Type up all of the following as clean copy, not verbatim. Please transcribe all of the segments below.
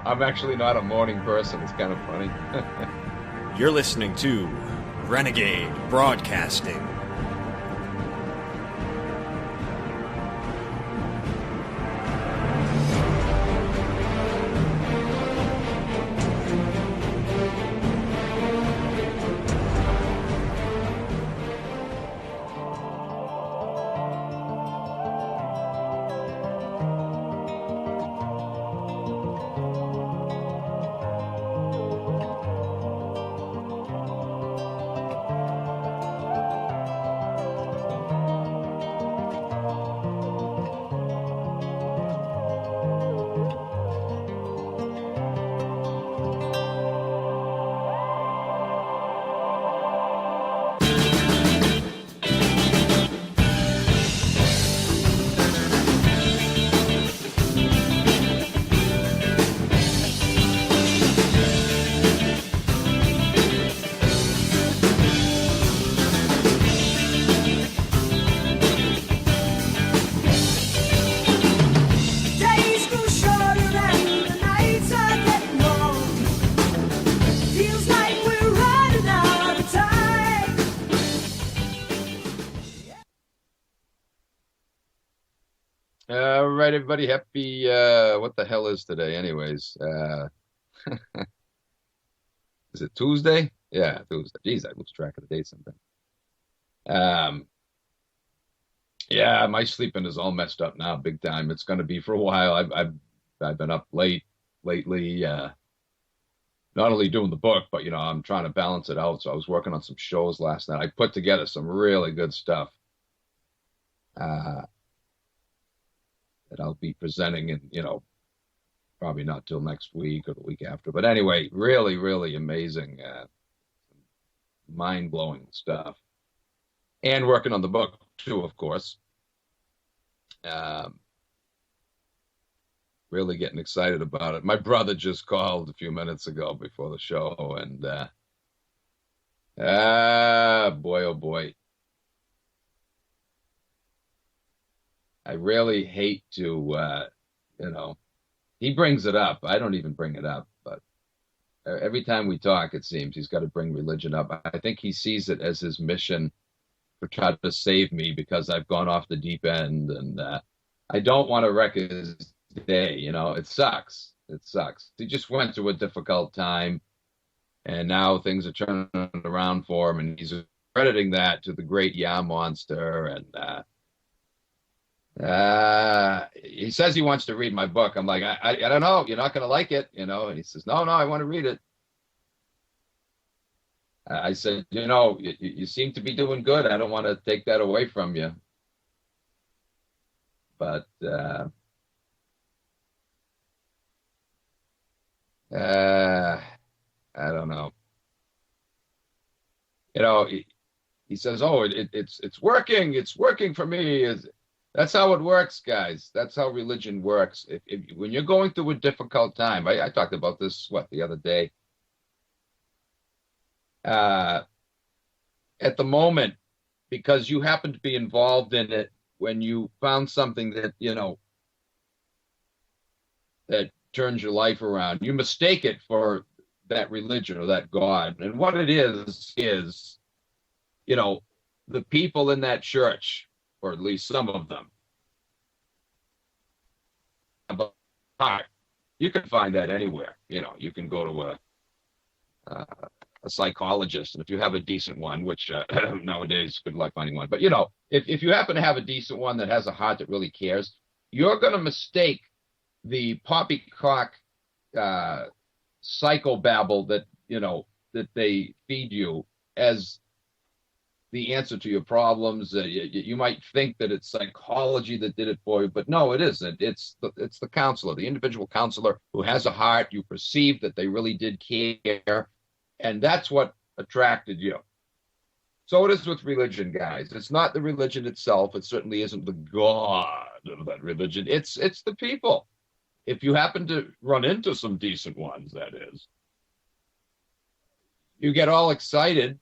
I'm actually not a morning person. It's kind of funny. You're listening to Renegade Broadcasting. All right, everybody. Happy, what the hell is today anyways? Is it Tuesday? Yeah, Tuesday. Jeez, I lose track of the date sometimes. Um, yeah, my sleeping is all messed up now, big time. It's going to be for a while. I've been up late lately, not only doing the book, but I'm trying to balance it out. So I was working on some shows last night. I put together some really good stuff. That I'll be presenting in, probably not till next week or the week after. But anyway, really, really amazing, mind-blowing stuff. And working on the book, too, of course. Really getting excited about it. My brother just called a few minutes ago before the show, and boy, oh boy. I really hate to, he brings it up. I don't even bring it up, but every time we talk, it seems he's got to bring religion up. I think he sees it as his mission to try to save me because I've gone off the deep end, and I don't want to wreck his day. It sucks. It sucks. He just went through a difficult time, and now things are turning around for him, and he's crediting that to the great Ya Monster, and he says he wants to read my book. I'm like, I don't know. You're not going to like it, And he says, no, I want to read it. I said, you seem to be doing good. I don't want to take that away from you. But I don't know. He says, oh, it's working. It's working for me. That's how it works, guys. That's how religion works. When you're going through a difficult time, I talked about this, the other day. At the moment, because you happen to be involved in it, when you found something that, that turns your life around, you mistake it for that religion or that God. And what it is, the people in that church, or at least some of them, have a heart. You can find that anywhere. You can go to a psychologist, and if you have a decent one, which nowadays, good luck finding one. But if you happen to have a decent one that has a heart that really cares, you're going to mistake the poppycock psychobabble that that they feed you as the answer to your problems. You might think that it's psychology that did it for you, but no, it isn't. It's the counselor, the individual counselor who has a heart. You perceive that they really did care, and that's what attracted you. So it is with religion, guys. It's not the religion itself. It certainly isn't the God of that religion. It's the people. If you happen to run into some decent ones, that is, you get all excited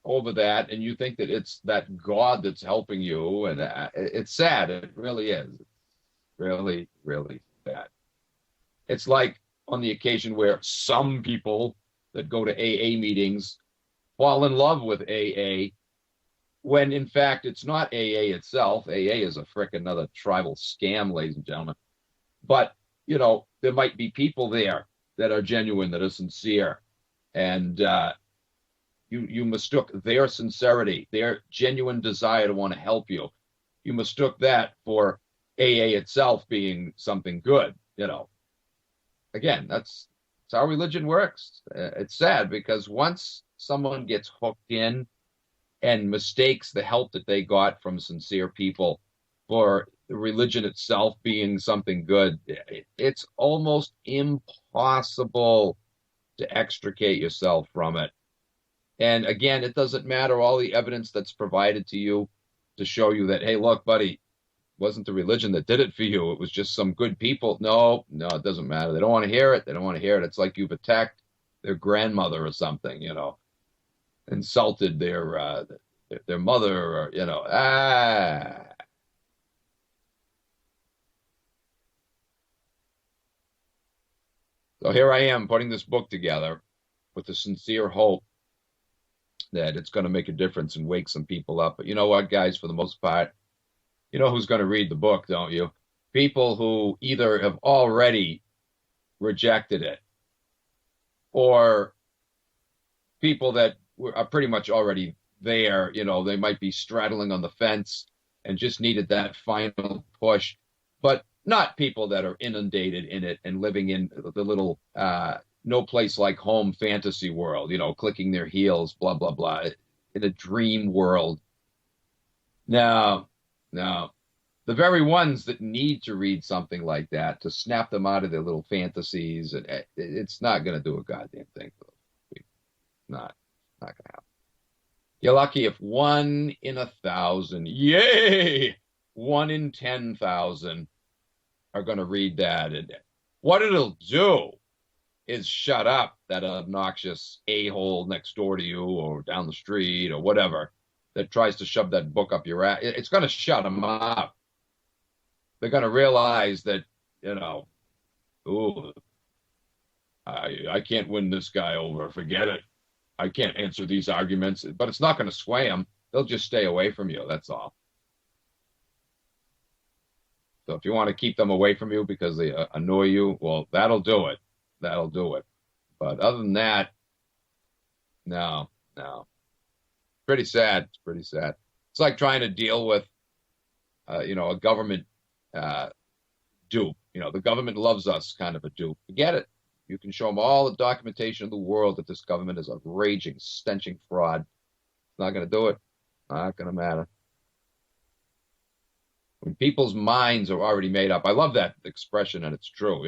over that, and you think that it's that God that's helping you, and it's sad. It really is. It's really, really sad. It's like on the occasion where some people that go to AA meetings fall in love with AA when in fact it's not AA itself. AA is a frick another tribal scam, ladies and gentlemen. But, there might be people there that are genuine, that are sincere. And you mistook their sincerity, their genuine desire to want to help you. You mistook that for AA itself being something good. Again, that's how religion works. It's sad because once someone gets hooked in and mistakes the help that they got from sincere people for the religion itself being something good, it's almost impossible to extricate yourself from it. And again, it doesn't matter all the evidence that's provided to you to show you that, hey, look, buddy, it wasn't the religion that did it for you. It was just some good people. No, it doesn't matter. They don't want to hear it. They don't want to hear it. It's like you've attacked their grandmother or something, insulted their mother, or So here I am putting this book together with the sincere hope that it's going to make a difference and wake some people up. But you know what, guys, for the most part, you know who's going to read the book, don't you? People who either have already rejected it or people that are pretty much already there. They might be straddling on the fence and just needed that final push, but not people that are inundated in it and living in the little no place like home fantasy world, clicking their heels, blah, blah, blah, in a dream world. No. The very ones that need to read something like that to snap them out of their little fantasies, and it's not going to do a goddamn thing for those people. Not going to happen. You're lucky if 1 in 1,000, yay, 1 in 10,000 are going to read that. And what it'll do is shut up that obnoxious a-hole next door to you or down the street or whatever that tries to shove that book up your ass. It's going to shut them up. They're going to realize that, ooh, I can't win this guy over. Forget it. I can't answer these arguments, but it's not going to sway them. They'll just stay away from you. That's all. So if you want to keep them away from you because they annoy you, well, that'll do it. That'll do it. But other than that, no. Pretty sad. It's pretty sad. It's like trying to deal with, a government dupe. The government loves us kind of a dupe. Forget it. You can show them all the documentation in the world that this government is a raging, stenching fraud. It's not going to do it. Not going to matter. When people's minds are already made up. I love that expression, and it's true.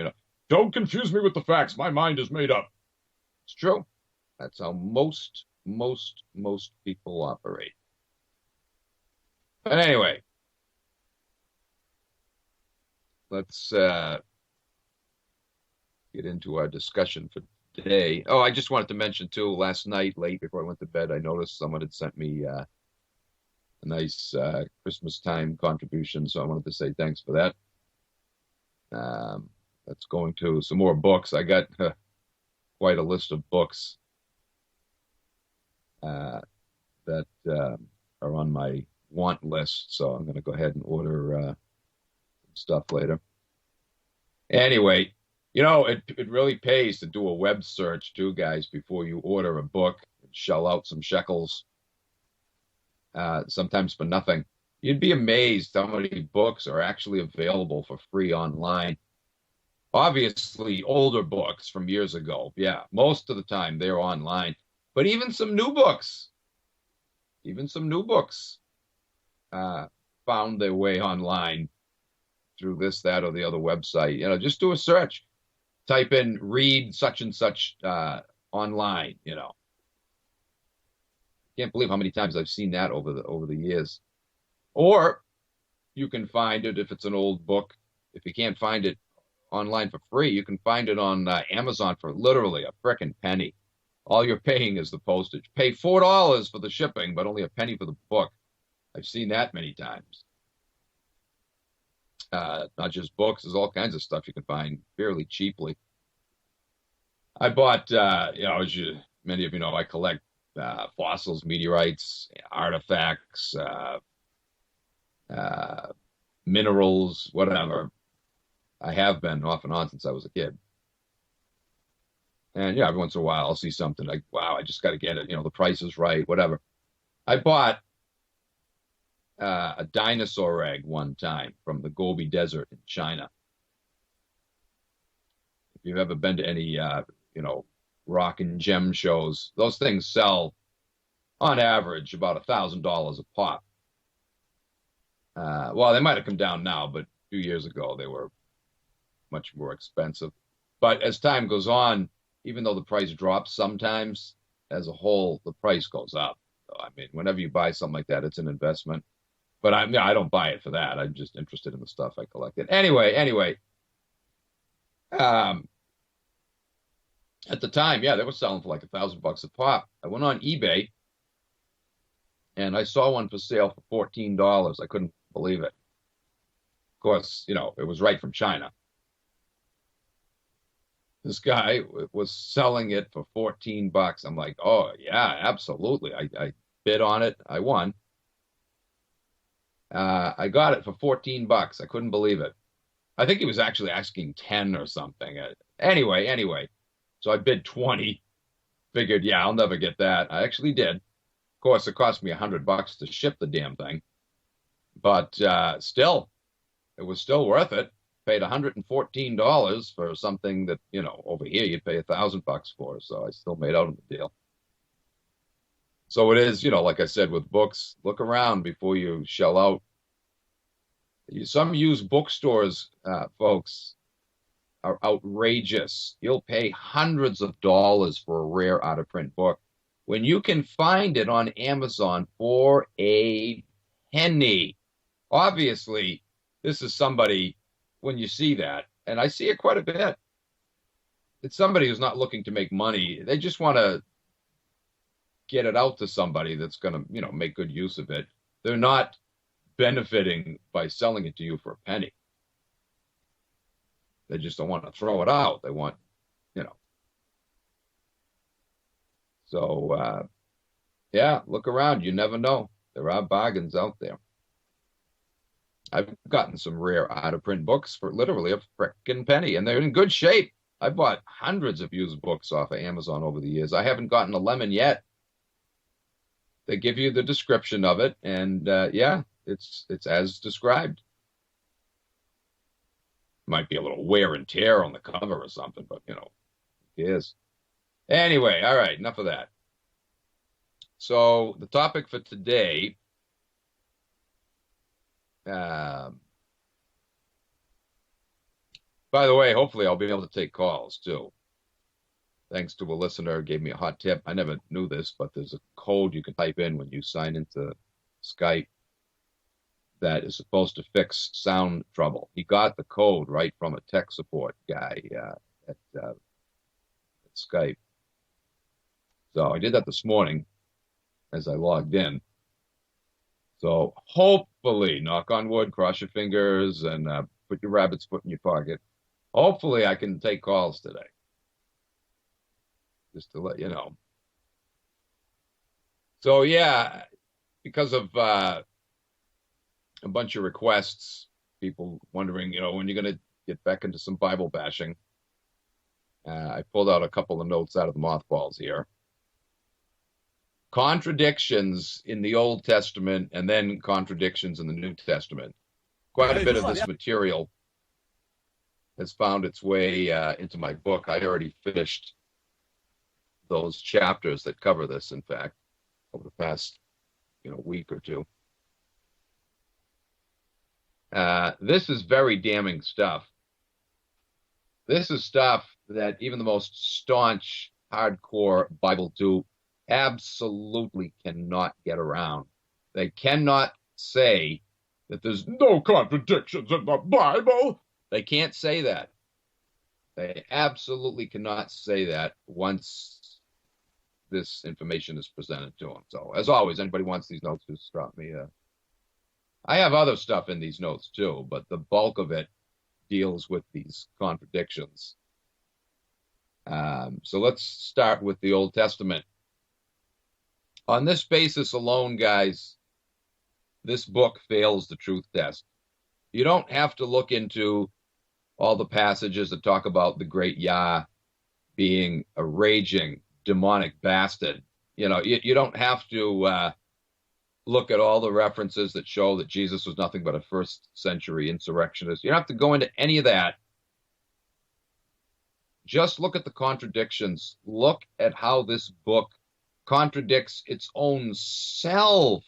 Don't confuse me with the facts. My mind is made up. It's true. That's how most people operate. But anyway, let's get into our discussion for today. Oh, I just wanted to mention too, last night, late before I went to bed, I noticed someone had sent me a nice Christmas time contribution. So I wanted to say thanks for that. That's going to some more books. I got quite a list of books that are on my want list. So I'm going to go ahead and order some stuff later. Anyway, it really pays to do a web search too, guys, before you order a book and shell out some shekels, sometimes for nothing. You'd be amazed how many books are actually available for free online. Obviously, older books from years ago. Yeah, most of the time they're online. But even some new books found their way online through this, that, or the other website. Just do a search. Type in read such and such online. Can't believe how many times I've seen that over the years. Or you can find it if it's an old book. If you can't find it online for free, you can find it on Amazon for literally a frickin' penny. All you're paying is the postage. Pay $4 for the shipping, but only a penny for the book. I've seen that many times. Not just books. There's all kinds of stuff you can find fairly cheaply. I bought, as many of you know, I collect fossils, meteorites, artifacts, uh, minerals, whatever. I have been off and on since I was a kid. And yeah, every once in a while I'll see something like, wow, I just got to get it. The price is right, whatever. I bought a dinosaur egg one time from the Gobi Desert in China. If you've ever been to any, rock and gem shows, those things sell on average about $1,000 a pop. Well, they might have come down now, but a few years ago they were much more expensive. But as time goes on, even though the price drops sometimes, as a whole, the price goes up. So, I mean, whenever you buy something like that, it's an investment. But I don't buy it for that. I'm just interested in the stuff I collected. Anyway, um, at the time, yeah, they were selling for like $1,000 a pop. I went on eBay and I saw one for sale for $14. I couldn't believe it. Of course, it was right from China. This guy was selling it for $14. I'm like, oh yeah, absolutely. I bid on it. I won. I got it for $14. I couldn't believe it. I think he was actually asking 10 or something. Anyway, so I bid 20. Figured, yeah, I'll never get that. I actually did. Of course, it cost me $100 to ship the damn thing, but still, it was still worth it. Paid $114 for something that, over here you'd pay $1,000 for. So I still made out on the deal. So it is, like I said, with books, look around before you shell out. Some used bookstores, folks, are outrageous. You'll pay hundreds of dollars for a rare out of print book when you can find it on Amazon for a penny. Obviously, this is somebody, when you see that, and I see it quite a bit, it's somebody who's not looking to make money. They just want to get it out to somebody that's going to, make good use of it. They're not benefiting by selling it to you for a penny. They just don't want to throw it out. They want, you know. So, yeah, look around. You never know. There are bargains out there. I've gotten some rare out-of-print books for literally a frickin' penny, and they're in good shape. I bought hundreds of used books off of Amazon over the years. I haven't gotten a lemon yet. They give you the description of it, and yeah, it's as described. Might be a little wear and tear on the cover or something, but it is. Anyway, all right, enough of that. So the topic for today, by the way, hopefully I'll be able to take calls too. Thanks to a listener who gave me a hot tip. I never knew this, but there's a code you can type in when you sign into Skype that is supposed to fix sound trouble. He got the code right from a tech support guy at Skype. So I did that this morning as I logged in. So hopefully, knock on wood, cross your fingers, and put your rabbit's foot in your pocket. Hopefully I can take calls today. Just to let you know. So yeah, because of a bunch of requests, people wondering, when you're going to get back into some Bible bashing, I pulled out a couple of notes out of the mothballs here. Contradictions in the Old Testament and then contradictions in the New Testament. Quite a bit of this material has found its way into my book. I already finished those chapters that cover this, in fact, over the past week or two. This is very damning stuff. This is stuff that even the most staunch, hardcore Bible do absolutely cannot get around. They cannot say that there's no contradictions in the Bible. They can't say that. They absolutely cannot say that once this information is presented to them. So, as always, anybody wants these notes, just drop me I have other stuff in these notes too, but the bulk of it deals with these contradictions. So let's start with the Old Testament. On this basis alone, guys, this book fails the truth test. You don't have to look into all the passages that talk about the great Yah being a raging demonic bastard. You don't have to look at all the references that show that Jesus was nothing but a first century insurrectionist. You don't have to go into any of that. Just look at the contradictions. Look at how this book contradicts its own self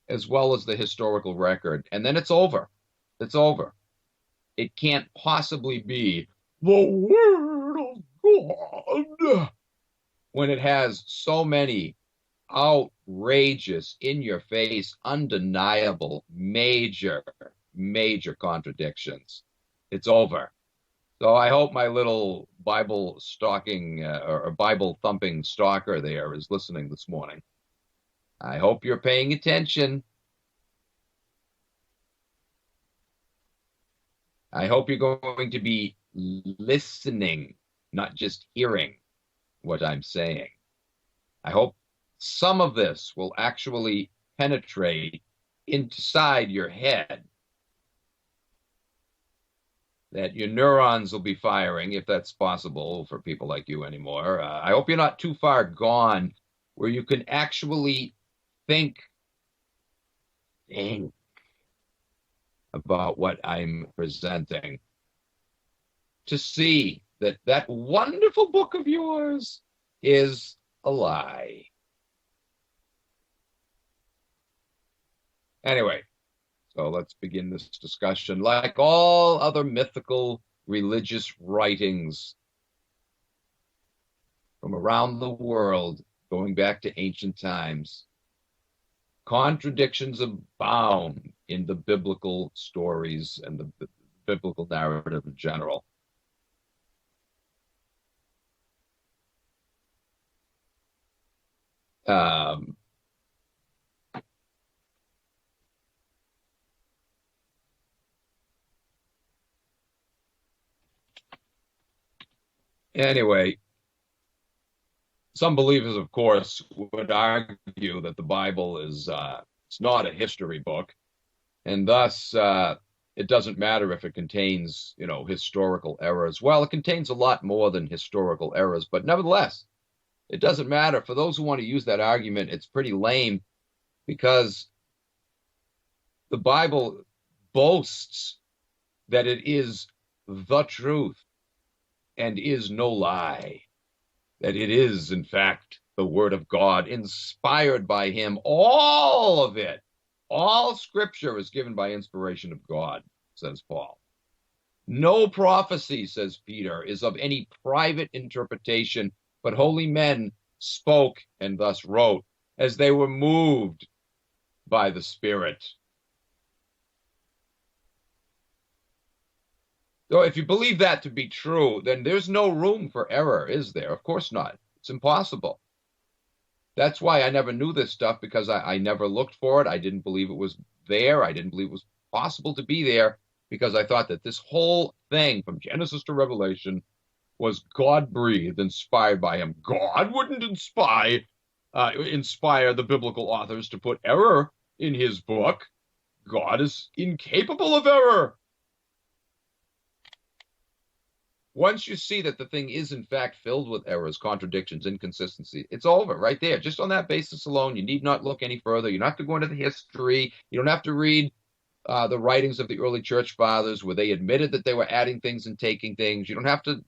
as well as the historical record. And then it's over. It's over. It can't possibly be the Word of God when it has so many outrageous, in your face, undeniable, major, major contradictions. It's over. So I hope my little Bible stalking or Bible thumping stalker there is listening this morning. I hope you're paying attention. I hope you're going to be listening, not just hearing what I'm saying. I hope some of this will actually penetrate inside your head, that your neurons will be firing, if that's possible for people like you anymore. I hope you're not too far gone where you can actually think about what I'm presenting, to see that that wonderful book of yours is a lie. Anyway, so let's begin this discussion. Like all other mythical religious writings from around the world, going back to ancient times, contradictions abound in the biblical stories and the biblical narrative in general. Anyway, some believers, of course, would argue that the Bible is it's not a history book, and thus it doesn't matter if it contains, historical errors. Well, it contains a lot more than historical errors, but nevertheless, it doesn't matter. For those who want to use that argument, it's pretty lame, because the Bible boasts that it is the truth and is no lie, that it is, in fact, the Word of God, inspired by Him. All of it, all Scripture is given by inspiration of God, says Paul. No prophecy, says Peter, is of any private interpretation, but holy men spoke and thus wrote as they were moved by the Spirit. So if you believe that to be true, then there's no room for error, is there? Of course not. It's impossible. That's why I never knew this stuff, because I never looked for it. I didn't believe it was there. I didn't believe it was possible to be there, because I thought that this whole thing from Genesis to Revelation was God-breathed, inspired by Him. God wouldn't inspire the biblical authors to put error in His book. God is incapable of error. Once you see that the thing is, in fact, filled with errors, contradictions, inconsistency, it's over right there. Just on that basis alone, you need not look any further. You don't have to go into the history. You don't have to read the writings of the early church fathers where they admitted that they were adding things and taking things. You don't have to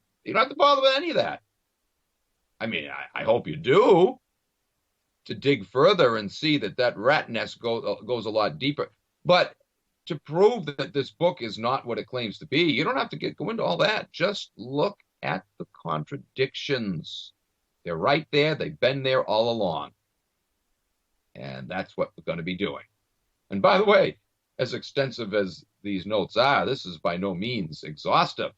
bother with any of that. I mean, I hope you do, to dig further and see that rat nest goes a lot deeper. But to prove that this book is not what it claims to be, you don't have to go into all that. Just look at the contradictions. They're right there. They've been there all along. And that's what we're going to be doing. And by the way, as extensive as these notes are, this is by no means exhaustive.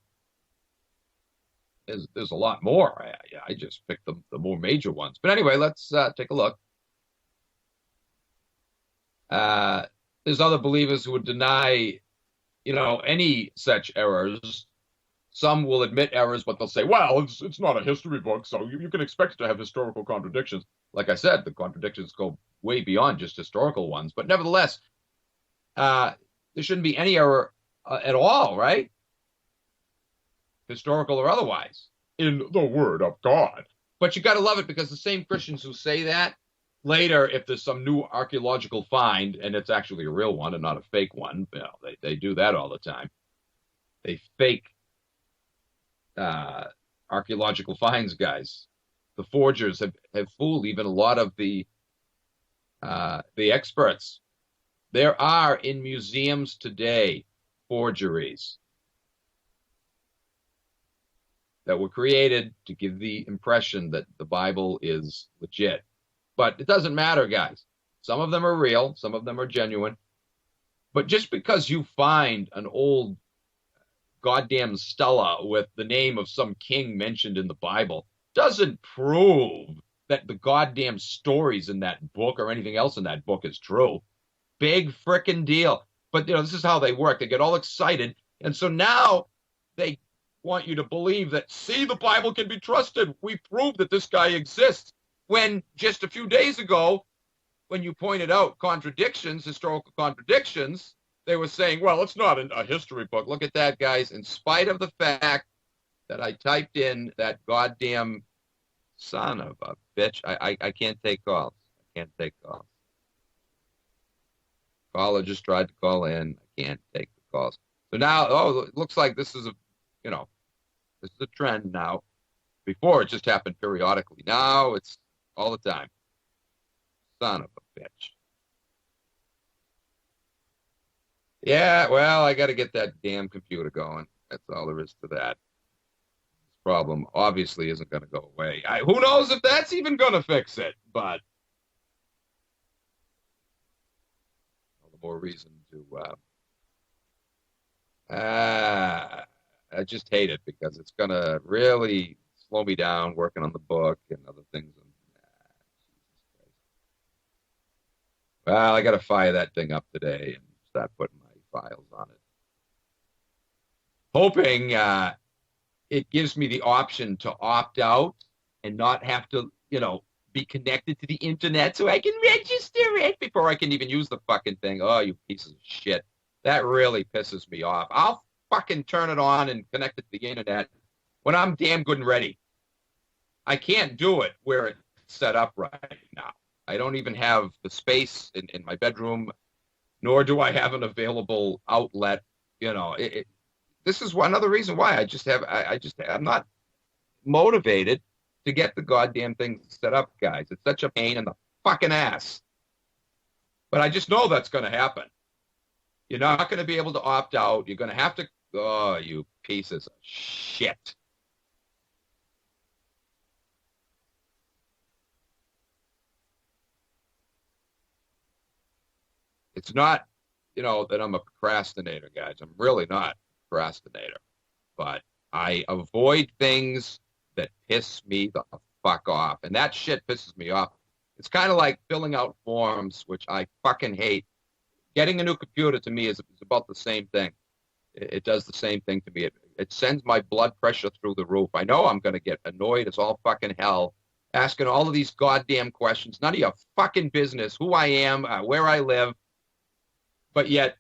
There's a lot more. I just picked the more major ones. But anyway, let's take a look. There's other believers who would deny, any such errors. Some will admit errors, but they'll say, well, it's not a history book, so you can expect it to have historical contradictions. Like I said, the contradictions go way beyond just historical ones. But nevertheless, there shouldn't be any error at all, right? Historical or otherwise, in the Word of God. But you got to love it because the same Christians who say that later, if there's some new archaeological find and it's actually a real one and not a fake one, they do that all the time. They fake archaeological finds, guys. The forgers have fooled even a lot of the experts. There are in museums today forgeries that were created to give the impression that the Bible is legit. But it doesn't matter, guys. Some of them are real, some of them are genuine. But just because you find an old goddamn stela with the name of some king mentioned in the Bible doesn't prove that the goddamn stories in that book or anything else in that book is true. Big frickin' deal. But this is how they work. They get all excited, and so now they want you to believe that, see, the Bible can be trusted. We proved that this guy exists. When just a few days ago, when you pointed out contradictions, historical contradictions, they were saying, well, it's not a history book. Look at that, guys. In spite of the fact that I typed in that goddamn son of a bitch, I can't take calls. I can't take calls. Caller just tried to call in. I can't take the calls. So now, it looks like this is this is a trend now. Before, it just happened periodically. Now it's all the time. Son of a bitch. Yeah, well, I got to get that damn computer going. That's all there is to that. This problem obviously isn't going to go away. Who knows if that's even going to fix it, but all the more reason to. I just hate it because it's going to really slow me down working on the book and other things. Well, I got to fire that thing up today and start putting my files on it. Hoping it gives me the option to opt out and not have to, be connected to the internet so I can register it before I can even use the fucking thing. Oh, you pieces of shit. That really pisses me off. I'll fucking turn it on and connect it to the internet when I'm damn good and ready. I can't do it where it's set up right now. I don't even have the space in my bedroom, nor do I have an available outlet. This is another reason why I'm not motivated to get the goddamn thing set up, guys. It's such a pain in the fucking ass. But I just know that's going to happen. You're not going to be able to opt out. You're going to have to, oh, you pieces of shit. It's not, that I'm a procrastinator, guys. I'm really not a procrastinator. But I avoid things that piss me the fuck off. And that shit pisses me off. It's kind of like filling out forms, which I fucking hate. Getting a new computer to me is about the same thing. It does the same thing to me. It sends my blood pressure through the roof. I know I'm going to get annoyed as all fucking hell asking all of these goddamn questions. None of your fucking business, who I am, where I live. But yet,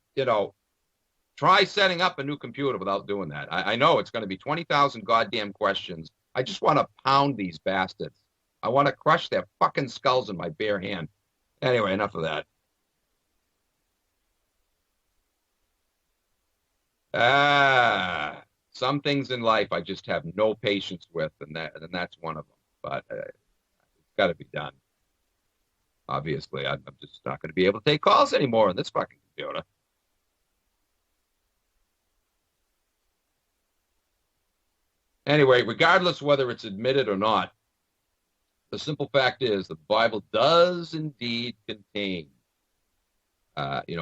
try setting up a new computer without doing that. I know it's going to be 20,000 goddamn questions. I just want to pound these bastards. I want to crush their fucking skulls in my bare hand. Anyway, enough of that. Some things in life I just have no patience with, and that's one of them. But it's got to be done. Obviously, I'm just not going to be able to take calls anymore on this fucking computer. Anyway, regardless whether it's admitted or not, the simple fact is the Bible does indeed contain,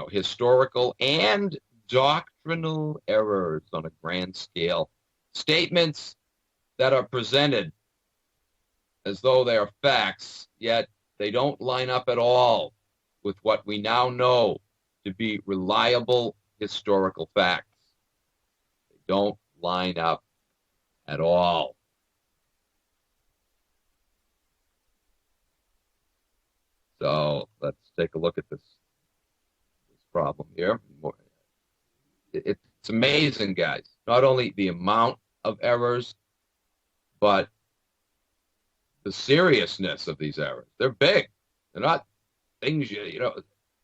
historical and doctrinal errors on a grand scale. Statements that are presented as though they are facts, yet they don't line up at all with what we now know to be reliable historical facts. They don't line up at all. So let's take a look at this problem here. It's amazing, guys. Not only the amount of errors, but the seriousness of these errors. They're big. They're not things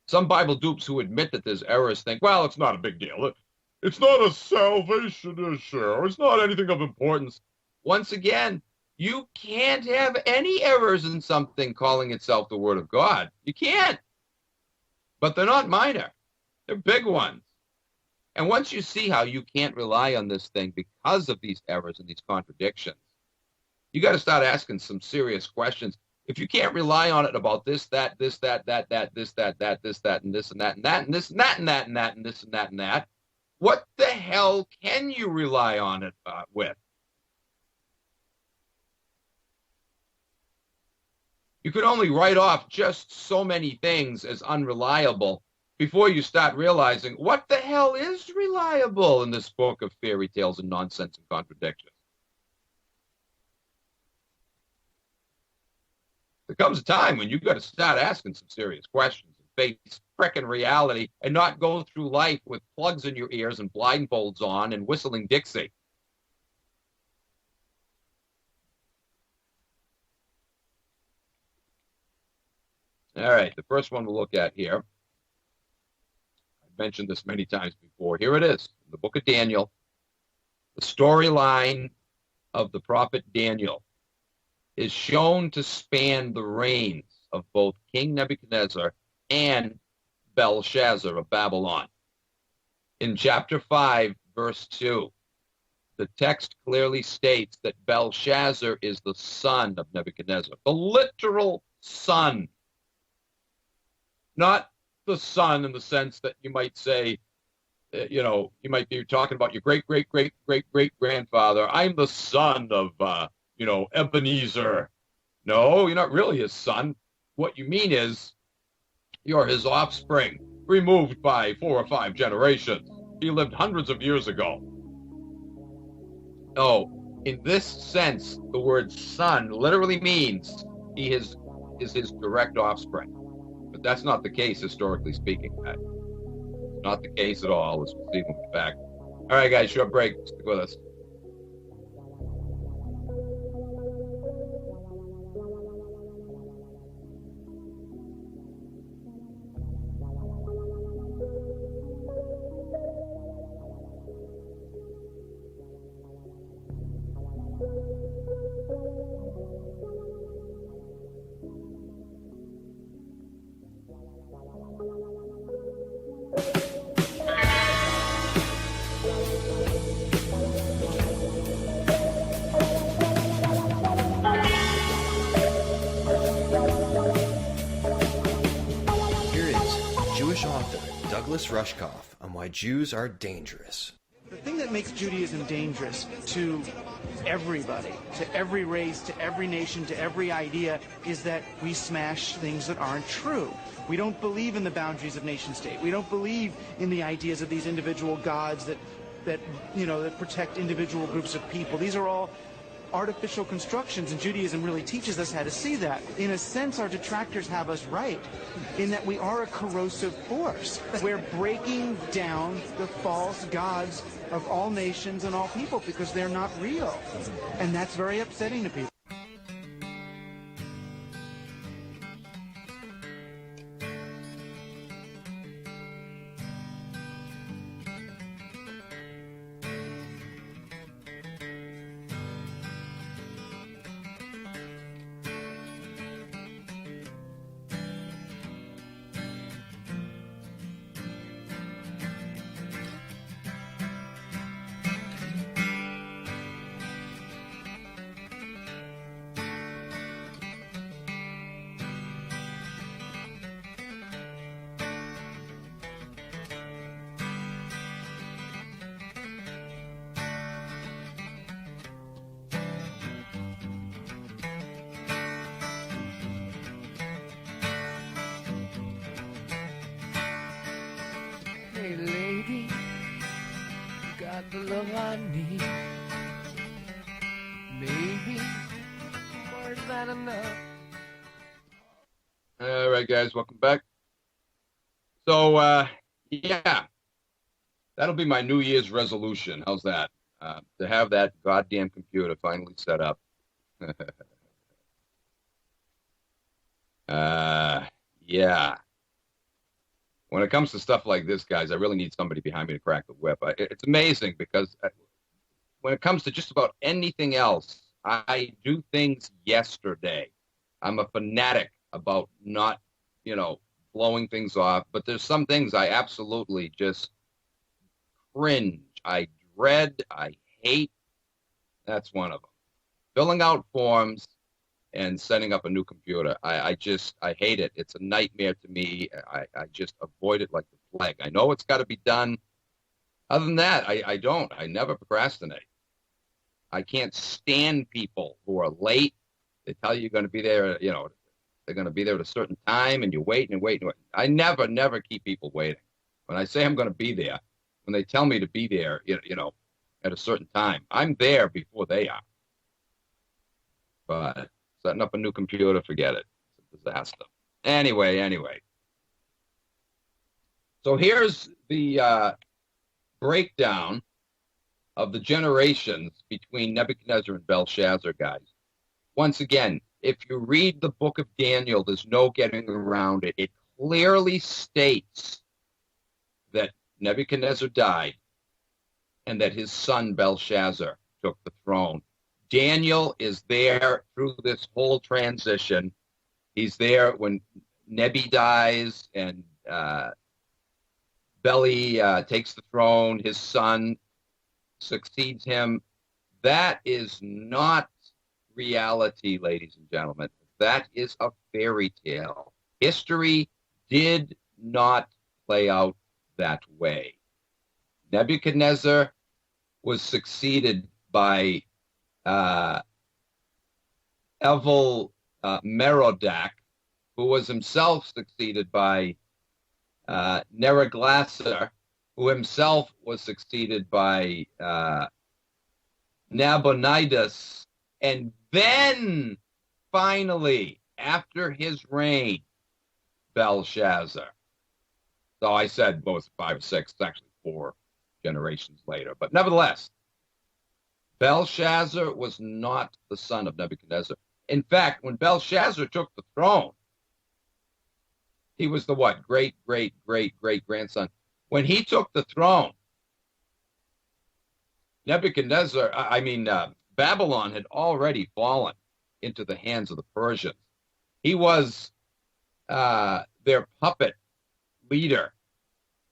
some Bible dupes who admit that there's errors think, well, it's not a big deal. It's not a salvation issue. It's not anything of importance. Once again, you can't have any errors in something calling itself the Word of God. You can't. But they're not minor. They're big ones. And once you see how you can't rely on this thing because of these errors and these contradictions, you got to start asking some serious questions. If you can't rely on it about this, that, this, that, this, that, this, that, and this, and that, and that, and this, and that, and that, and that, and this, and that, and that, what the hell can you rely on it with? You could only write off just so many things as unreliable before you start realizing what the hell is reliable in this book of fairy tales and nonsense and contradictions. There comes a time when you've got to start asking some serious questions and face frickin' reality and not go through life with plugs in your ears and blindfolds on and whistling Dixie. All right, the first one we'll look at here. I've mentioned this many times before. Here it is, in the book of Daniel, the storyline of the prophet Daniel is shown to span the reigns of both King Nebuchadnezzar and Belshazzar of Babylon. In chapter 5, verse 2, the text clearly states that Belshazzar is the son of Nebuchadnezzar, the literal son. Not the son in the sense that you might say, you might be talking about your great-great-great-great-great-grandfather. I'm the son of, Ebenezer. No, you're not really his son. What you mean is you're his offspring, removed by 4 or 5 generations. He lived hundreds of years ago. No, in this sense, the word son literally means he is his direct offspring. But that's not the case, historically speaking. It's not the case at all, as we'll see when we get back. All right, guys, short break. Stick with us. Rushkoff on why Jews are dangerous. The thing that makes Judaism dangerous to everybody, to every race, to every nation, to every idea, is that we smash things that aren't true. We don't believe in the boundaries of nation state. We don't believe in the ideas of these individual gods that protect individual groups of people. These are all artificial constructions, and Judaism really teaches us how to see that. In a sense, our detractors have us right, in that we are a corrosive force. We're breaking down the false gods of all nations and all people because they're not real. And that's very upsetting to people. I need. Maybe more than enough. All right, guys, welcome back. So, yeah, that'll be my New Year's resolution. How's that? To have that goddamn computer finally set up. Yeah. When it comes to stuff like this, guys, I really need somebody behind me to crack the whip. It's amazing because when it comes to just about anything else, I do things yesterday. I'm a fanatic about not, blowing things off. But there's some things I absolutely just cringe. I dread. I hate. That's one of them. Filling out forms and setting up a new computer. I hate it. It's a nightmare to me. I just avoid it like the plague. I know it's got to be done. Other than that, I don't. I never procrastinate. I can't stand people who are late. They tell you you're going to be there, they're going to be there at a certain time, and you wait and wait and wait. I never keep people waiting. When I say I'm going to be there, when they tell me to be there, at a certain time, I'm there before they are. But setting up a new computer, forget it. It's a disaster. Anyway. So here's the breakdown of the generations between Nebuchadnezzar and Belshazzar, guys. Once again, if you read the book of Daniel, there's no getting around it. It clearly states that Nebuchadnezzar died and that his son Belshazzar took the throne. Daniel is there through this whole transition. He's there when Nebi dies and Beli takes the throne. His son succeeds him. That is not reality, ladies and gentlemen. That is a fairy tale. History did not play out that way. Nebuchadnezzar was succeeded by Merodach, who was himself succeeded by Neriglissar, who himself was succeeded by Nabonidus, and then finally, after his reign, Belshazzar. So I said, what was it, 5 or 6? It's actually 4 generations later. But nevertheless, Belshazzar was not the son of Nebuchadnezzar. In fact, when Belshazzar took the throne, he was the what? Great-grandson. When he took the throne, Babylon had already fallen into the hands of the Persians. He was their puppet leader,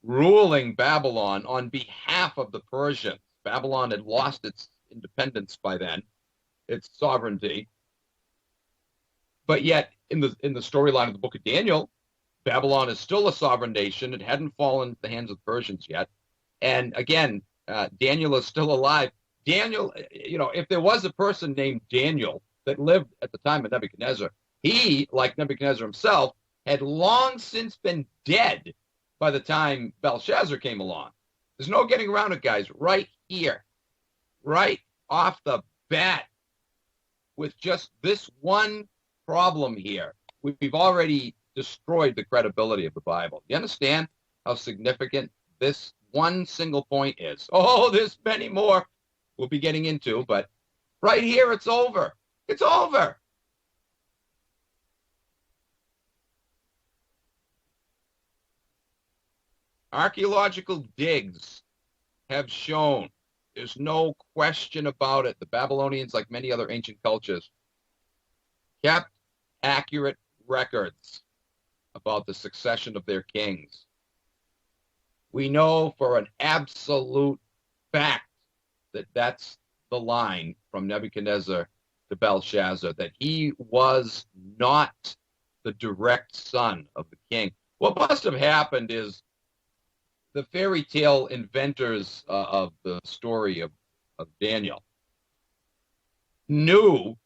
ruling Babylon on behalf of the Persians. Babylon had lost its independence by then, its sovereignty. But yet, in the storyline of the book of Daniel, Babylon is still a sovereign nation. It hadn't fallen into the hands of the Persians yet. And again, Daniel is still alive. Daniel, if there was a person named Daniel that lived at the time of Nebuchadnezzar, he, like Nebuchadnezzar himself, had long since been dead by the time Belshazzar came along. There's no getting around it, guys. Right here, right off the bat, with just this one problem here, we've already destroyed the credibility of the Bible. You understand how significant this one single point is? Oh, there's many more we'll be getting into, but right here, it's over. It's over. Archaeological digs have shown, there's no question about it, the Babylonians, like many other ancient cultures, kept accurate records about the succession of their kings. We know for an absolute fact that that's the line from Nebuchadnezzar to Belshazzar, that he was not the direct son of the king. What must have happened is the fairy tale inventors of the story of Daniel knew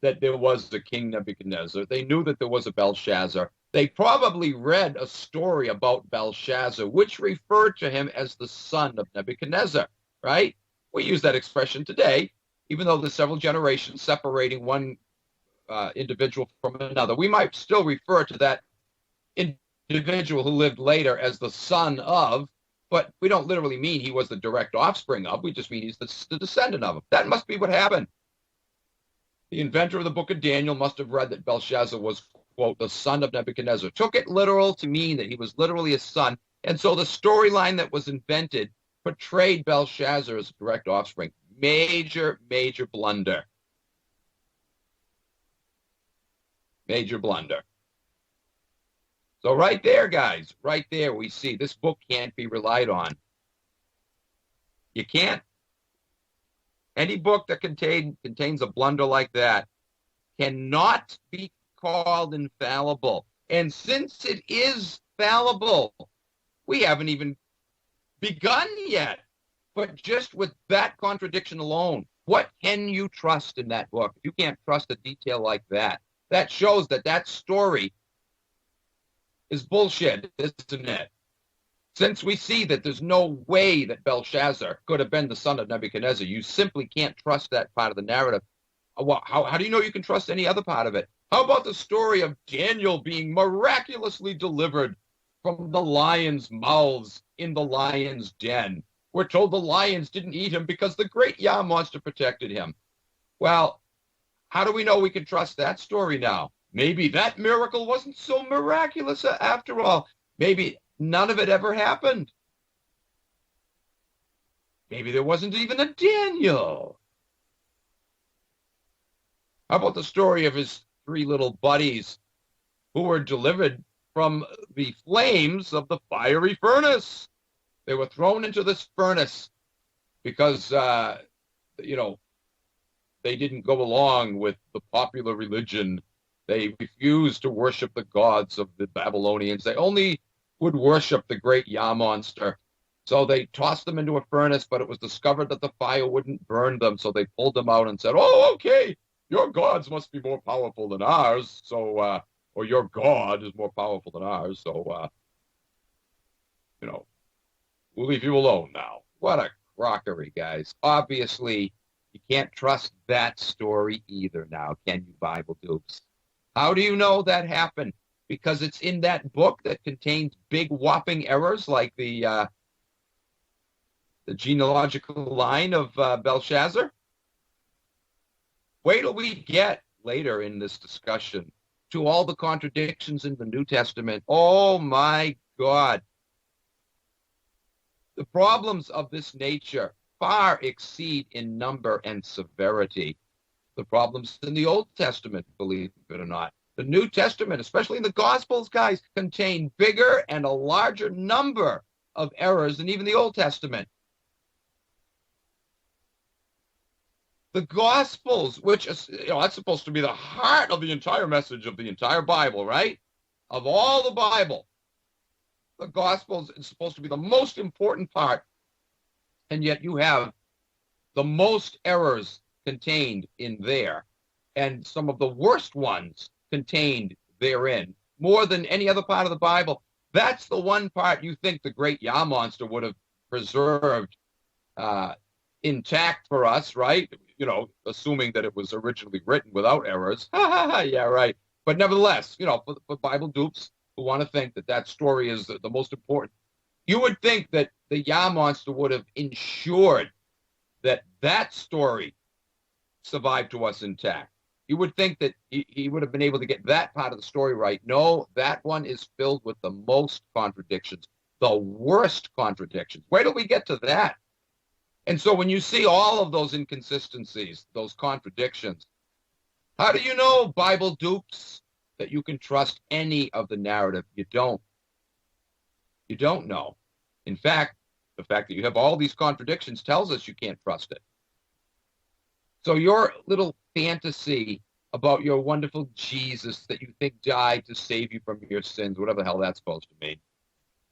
that there was a king Nebuchadnezzar. They knew that there was a Belshazzar. They probably read a story about Belshazzar, which referred to him as the son of Nebuchadnezzar, right? We use that expression today, even though there's several generations separating one individual from another. We might still refer to that individual who lived later as the son of, but we don't literally mean he was the direct offspring of. We just mean he's the descendant of him. That must be what happened. The inventor of the book of Daniel must have read that Belshazzar was, quote, the son of Nebuchadnezzar, took it literal to mean that he was literally a son. And so the storyline that was invented portrayed Belshazzar as a direct offspring. Major, major blunder. Major blunder. So right there, guys, right there, we see this book can't be relied on. You can't. Any book that contains a blunder like that cannot be called infallible. And since it is fallible, we haven't even begun yet. But just with that contradiction alone, what can you trust in that book? You can't trust a detail like that. That shows that that story is bullshit, isn't it? Since we see that there's no way that Belshazzar could have been the son of Nebuchadnezzar, you simply can't trust that part of the narrative. How do you know you can trust any other part of it? How about the story of Daniel being miraculously delivered from the lions' mouths in the lion's den? We're told the lions didn't eat him because the great Yah monster protected him. Well, how do we know we can trust that story now? Maybe that miracle wasn't so miraculous after all. Maybe none of it ever happened. Maybe there wasn't even a Daniel. How about the story of his three little buddies who were delivered from the flames of the fiery furnace? They were thrown into this furnace because, they didn't go along with the popular religion. They refused to worship the gods of the Babylonians. They only would worship the great Yah monster. So they tossed them into a furnace, but it was discovered that the fire wouldn't burn them. So they pulled them out and said, oh, okay, your gods must be more powerful than ours. So, or your God is more powerful than ours. So, we'll leave you alone now. What a crockery, guys. Obviously, you can't trust that story either now, can you, Bible dupes? How do you know that happened? Because it's in that book that contains big whopping errors like the genealogical line of Belshazzar? Wait till we get later in this discussion to all the contradictions in the New Testament. Oh my God. The problems of this nature far exceed in number and severity the problems in the Old Testament, believe it or not. The New Testament, especially in the Gospels, guys, contain bigger and a larger number of errors than even the Old Testament. The Gospels, which is, that's supposed to be the heart of the entire message of the entire Bible, right? Of all the Bible, the Gospels is supposed to be the most important part, and yet you have the most errors contained in there, and some of the worst ones contained therein, more than any other part of the Bible. That's the one part you think the great Yah monster would have preserved intact for us, right? Assuming that it was originally written without errors. Yeah, right. But nevertheless, for Bible dupes who want to think that that story is the most important, you would think that the Yah monster would have ensured that that story survived to us intact. You would think that he would have been able to get that part of the story right. No, that one is filled with the most contradictions, the worst contradictions. Wait till we get to that. And so when you see all of those inconsistencies, those contradictions, how do you know, Bible dupes, that you can trust any of the narrative? You don't. You don't know. In fact, the fact that you have all these contradictions tells us you can't trust it. So your little fantasy about your wonderful Jesus that you think died to save you from your sins, whatever the hell that's supposed to mean,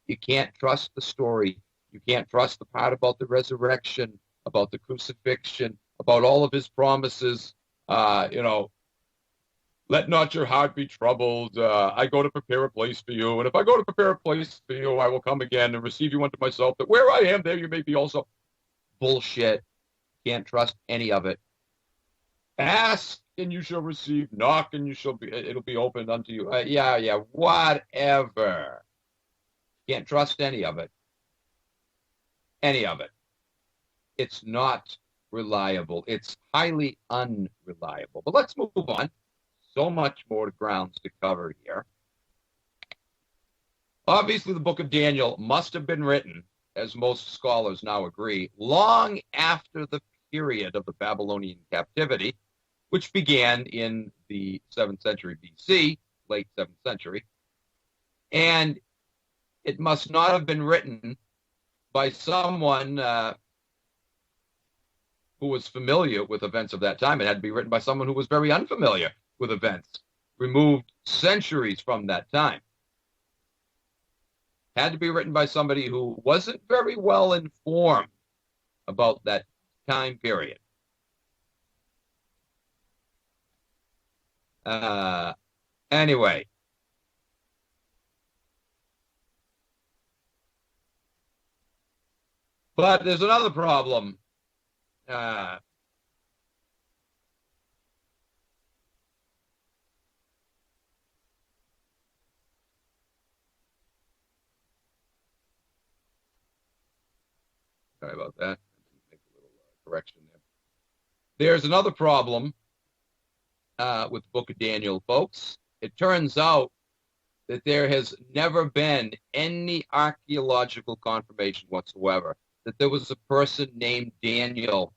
you can't trust the story. You can't trust the part about the resurrection, about the crucifixion, about all of his promises. Let not your heart be troubled. I go to prepare a place for you. And if I go to prepare a place for you, I will come again and receive you unto myself, that where I am, there you may be also. Bullshit. Can't trust any of it. Ask and you shall receive. Knock and it'll be opened unto you. Yeah, whatever. Can't trust any of it. Any of it. It's not reliable. It's highly unreliable. But let's move on. So much more grounds to cover here. Obviously, the book of Daniel must have been written, as most scholars now agree, long after the period of the Babylonian captivity, which began in the 7th century BC, late 7th century. And it must not have been written by someone who was familiar with events of that time. It had to be written by someone who was very unfamiliar with events, removed centuries from that time. Had to be written by somebody who wasn't very well informed about that time period. Anyway. But there's another problem. Sorry about that. Make a little correction there. There's another problem with the book of Daniel, folks. It turns out that there has never been any archaeological confirmation whatsoever that there was a person named Daniel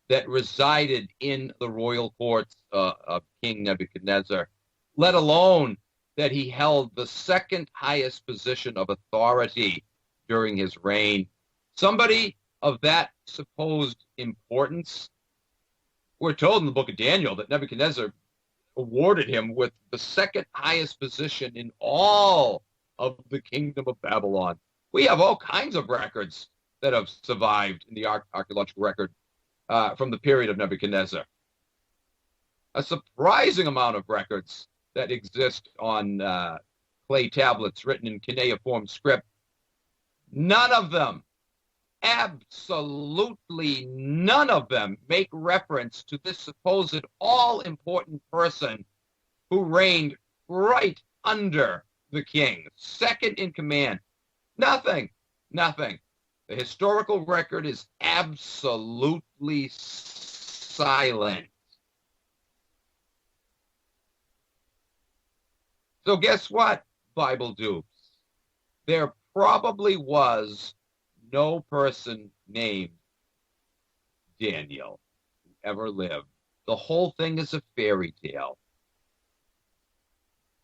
that resided in the royal courts of King Nebuchadnezzar, let alone that he held the second highest position of authority during his reign. Somebody of that supposed importance. We're told in the book of Daniel that Nebuchadnezzar awarded him with the second highest position in all of the kingdom of Babylon. We have all kinds of records that have survived in the archaeological record from the period of Nebuchadnezzar. A surprising amount of records that exist on clay tablets written in cuneiform script. None of them, absolutely none of them, make reference to this supposed all-important person who reigned right under the king, second in command. Nothing. The historical record is absolutely silent. So guess what, Bible dupes? There probably was no person named Daniel who ever lived. The whole thing is a fairy tale.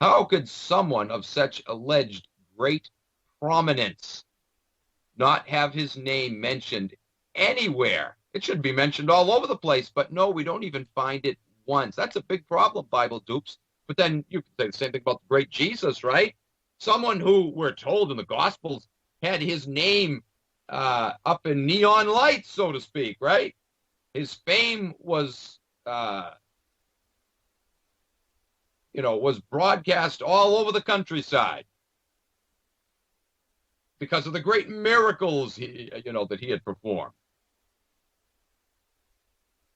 How could someone of such alleged great prominence not have his name mentioned anywhere? It should be mentioned all over the place, but no, we don't even find it once. That's a big problem, Bible dupes. But then you can say the same thing about the great Jesus, right? Someone who we're told in the Gospels had his name up in neon lights, so to speak, right? His fame was, was broadcast all over the countryside because of the great miracles that he had performed.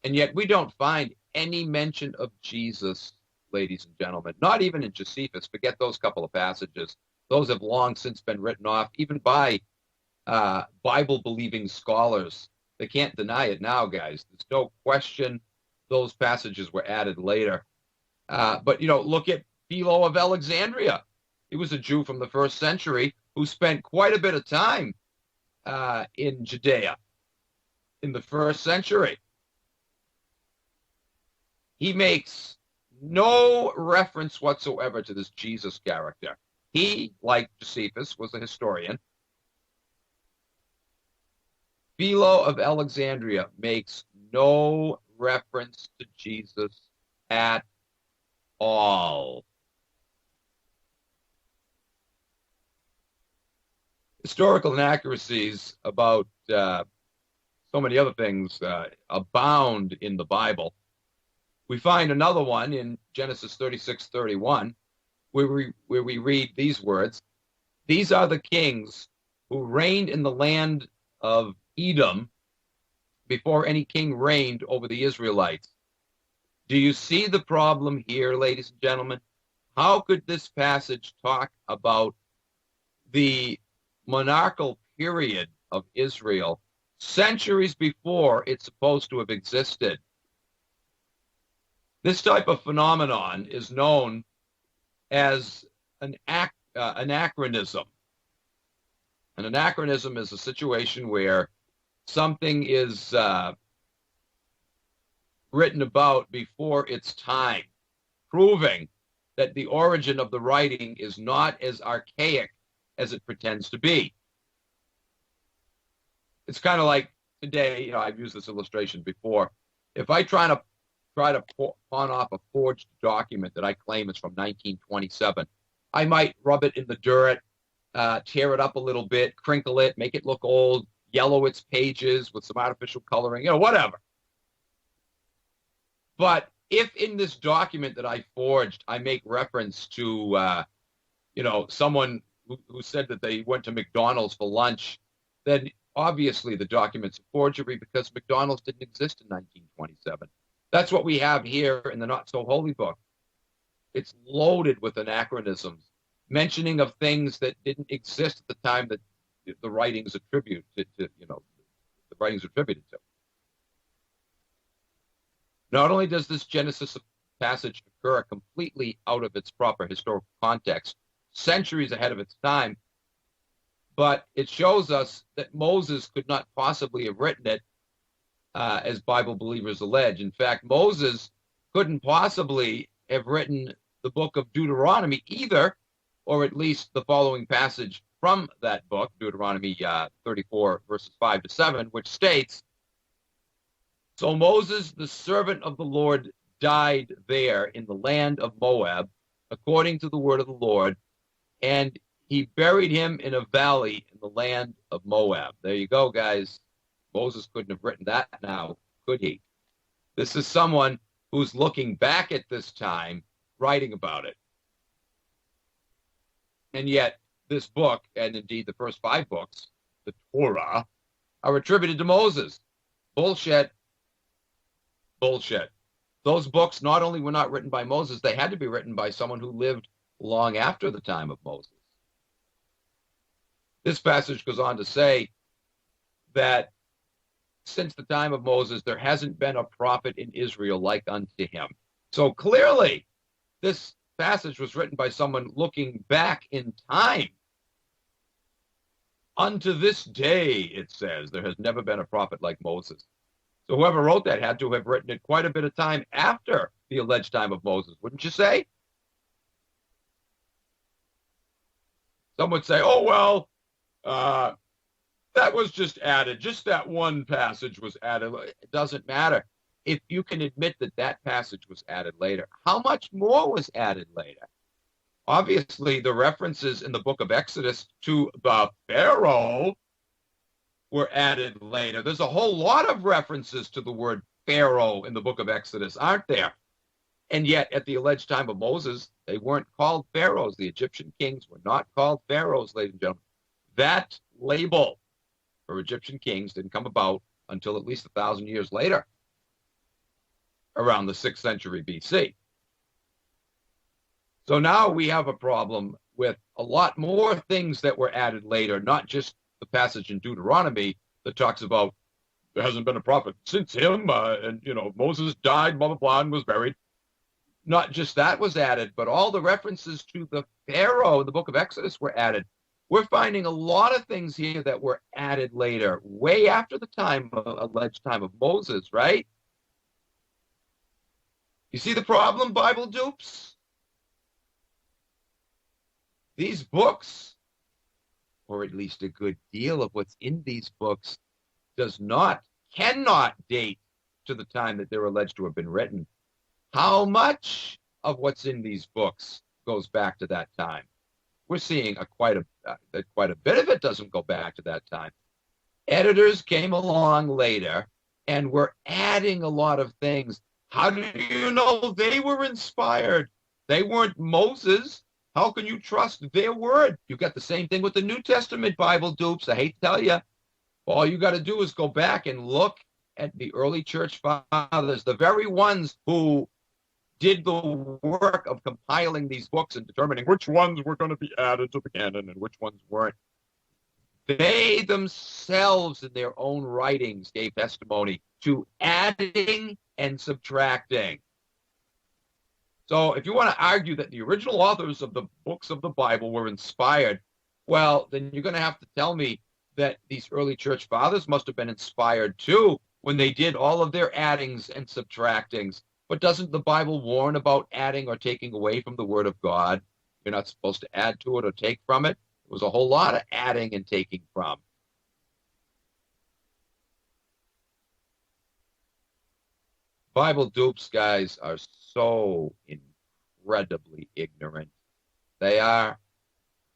And yet we don't find any mention of Jesus, ladies and gentlemen, not even in Josephus. Forget those couple of passages. Those have long since been written off, even by Bible-believing scholars. They can't deny it now, guys. There's no question those passages were added later. But look at Philo of Alexandria. He was a Jew from the 1st century who spent quite a bit of time in Judea in the 1st century. He makes no reference whatsoever to this Jesus character. He, like Josephus, was a historian. Philo of Alexandria makes no reference to Jesus at all. Historical inaccuracies about so many other things abound in the Bible. We find another one in Genesis 36:31, where we read these words: "These are the kings who reigned in the land of Edom, before any king reigned over the Israelites. Do you see the problem here, ladies and gentlemen? How could this passage talk about the monarchical period of Israel centuries before it's supposed to have existed? This type of phenomenon is known as an anachronism. An anachronism is a situation where something is written about before its time, proving that the origin of the writing is not as archaic as it pretends to be. It's kind of like today, I've used this illustration before. If I try to pawn off a forged document that I claim is from 1927, I might rub it in the dirt, tear it up a little bit, crinkle it, make it look old, yellow its pages with some artificial coloring, whatever. But if in this document that I forged, I make reference to, someone who said that they went to McDonald's for lunch, then obviously the document's a forgery because McDonald's didn't exist in 1927. That's what we have here in the Not So Holy book. It's loaded with anachronisms, mentioning of things that didn't exist at the time that the writings attribute to the writings attributed to. Not only does this Genesis passage occur completely out of its proper historical context, centuries ahead of its time, but it shows us that Moses could not possibly have written it as Bible believers allege. In fact, Moses couldn't possibly have written the book of Deuteronomy either, or at least the following passage from that book, Deuteronomy 34, verses 5 to 7, which states, "So Moses, the servant of the Lord, died there in the land of Moab, according to the word of the Lord, and he buried him in a valley in the land of Moab." There you go, guys. Moses couldn't have written that now, could he? This is someone who's looking back at this time, writing about it. And yet, this book, and indeed the first 5 books, the Torah, are attributed to Moses. Bullshit. Bullshit. Those books not only were not written by Moses, they had to be written by someone who lived long after the time of Moses. This passage goes on to say that since the time of Moses, there hasn't been a prophet in Israel like unto him. So clearly, this passage was written by someone looking back in time. Unto this day, it says, there has never been a prophet like Moses. So whoever wrote that had to have written it quite a bit of time after the alleged time of Moses, wouldn't you say? Some would say, oh, well, that was just added. Just that one passage was added. It doesn't matter. If you can admit that that passage was added later, how much more was added later? Obviously, the references in the book of Exodus to the Pharaoh were added later. There's a whole lot of references to the word Pharaoh in the book of Exodus, aren't there? And yet, at the alleged time of Moses, they weren't called pharaohs. The Egyptian kings were not called pharaohs, ladies and gentlemen. That label for Egyptian kings didn't come about until at least 1,000 years later, around the 6th century BC. So now we have a problem with a lot more things that were added later, not just the passage in Deuteronomy that talks about there hasn't been a prophet since him, and, Moses died, blah, blah, blah, and was buried. Not just that was added, but all the references to the Pharaoh in the book of Exodus were added. We're finding a lot of things here that were added later, way after the alleged time of Moses, right? You see the problem, Bible dupes? These books, or at least a good deal of what's in these books, cannot date to the time that they're alleged to have been written. How much of what's in these books goes back to that time? We're seeing quite a bit of it doesn't go back to that time. Editors came along later and were adding a lot of things. How do you know they were inspired? They weren't Moses. How can you trust their word? You got the same thing with the New Testament, Bible dupes. I hate to tell you. All you got to do is go back and look at the early church fathers, the very ones who did the work of compiling these books and determining which ones were going to be added to the canon and which ones weren't, they themselves in their own writings gave testimony to adding and subtracting. So if you want to argue that the original authors of the books of the Bible were inspired, well, then you're going to have to tell me that these early church fathers must have been inspired too when they did all of their addings and subtractings. But doesn't the Bible warn about adding or taking away from the Word of God? You're not supposed to add to it or take from it. There was a whole lot of adding and taking from. Bible dupes, guys, are so incredibly ignorant. They are.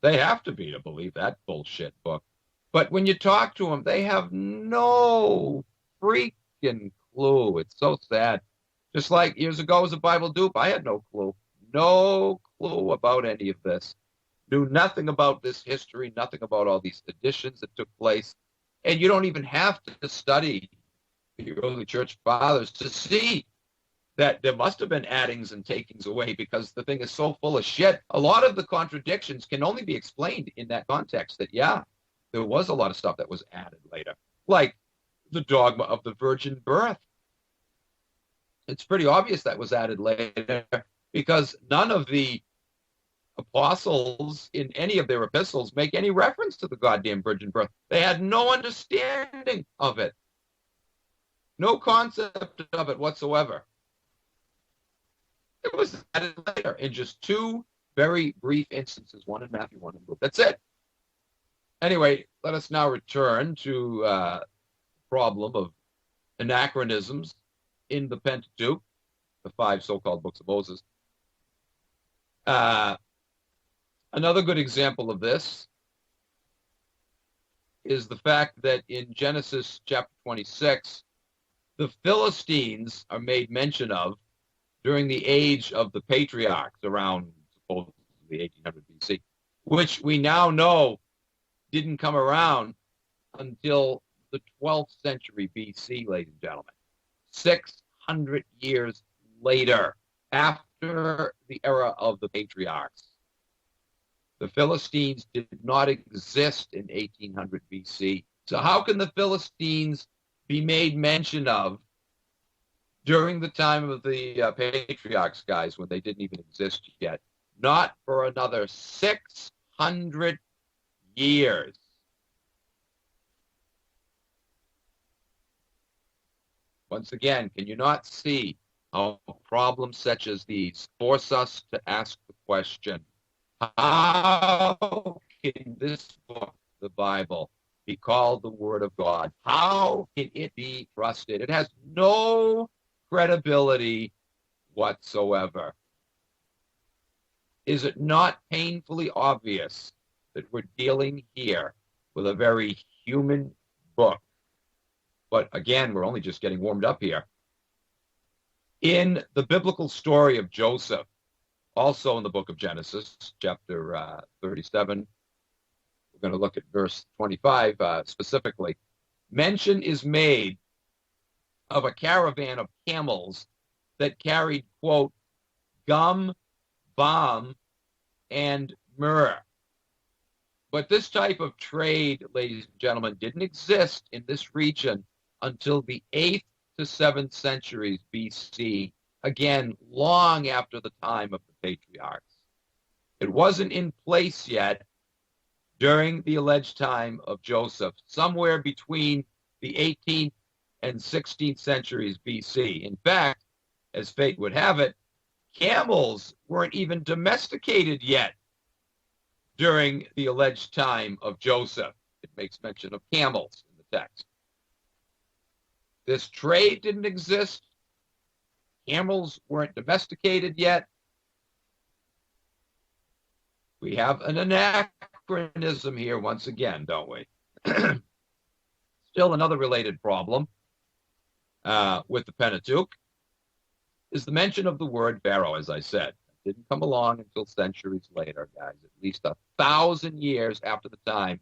They have to be to believe that bullshit book. But when you talk to them, they have no freaking clue. It's so sad. Just like years ago as a Bible dupe, I had no clue. No clue about any of this. Knew nothing about this history, nothing about all these editions that took place. And you don't even have to study the early church fathers to see that there must have been addings and takings away, because the thing is so full of shit. A lot of the contradictions can only be explained in that context that, yeah, there was a lot of stuff that was added later, like the dogma of the virgin birth. It's pretty obvious that was added later because none of the apostles in any of their epistles make any reference to the goddamn virgin birth. They had no understanding of it, no concept of it whatsoever. It was added later in just two very brief instances, one in Matthew, one in Luke. That's it. Anyway, let us now return to the problem of anachronisms in the Pentateuch, the 5 so-called books of Moses. Another good example of this is the fact that in Genesis chapter 26, the Philistines are made mention of during the age of the patriarchs around supposedly 1800 BC, which we now know didn't come around until the 12th century BC, ladies and gentlemen. 600 years later, after the era of the patriarchs. The Philistines did not exist in 1800 BC. So how can the Philistines be made mention of during the time of the patriarchs, guys, when they didn't even exist yet? Not for another 600 years. Once again, can you not see how problems such as these force us to ask the question, how can this book, the Bible, be called the Word of God? How can it be trusted? It has no credibility whatsoever. Is it not painfully obvious that we're dealing here with a very human book? But again, we're only just getting warmed up here. In the biblical story of Joseph, also in the book of Genesis, chapter 37, we're going to look at verse 25 specifically. Mention is made of a caravan of camels that carried, quote, gum, balm, and myrrh. But this type of trade, ladies and gentlemen, didn't exist in this region until the 8th to 7th centuries BC, again, long after the time of the patriarchs. It wasn't in place yet during the alleged time of Joseph, somewhere between the 18th and 16th centuries BC. In fact, as fate would have it, camels weren't even domesticated yet during the alleged time of Joseph. It makes mention of camels in the text. This trade didn't exist. Camels weren't domesticated yet. We have an anachronism here once again, don't we? Still another related problem with the Pentateuch is the mention of the word Pharaoh, as I said. It didn't come along until centuries later, guys, at least 1,000 years after the time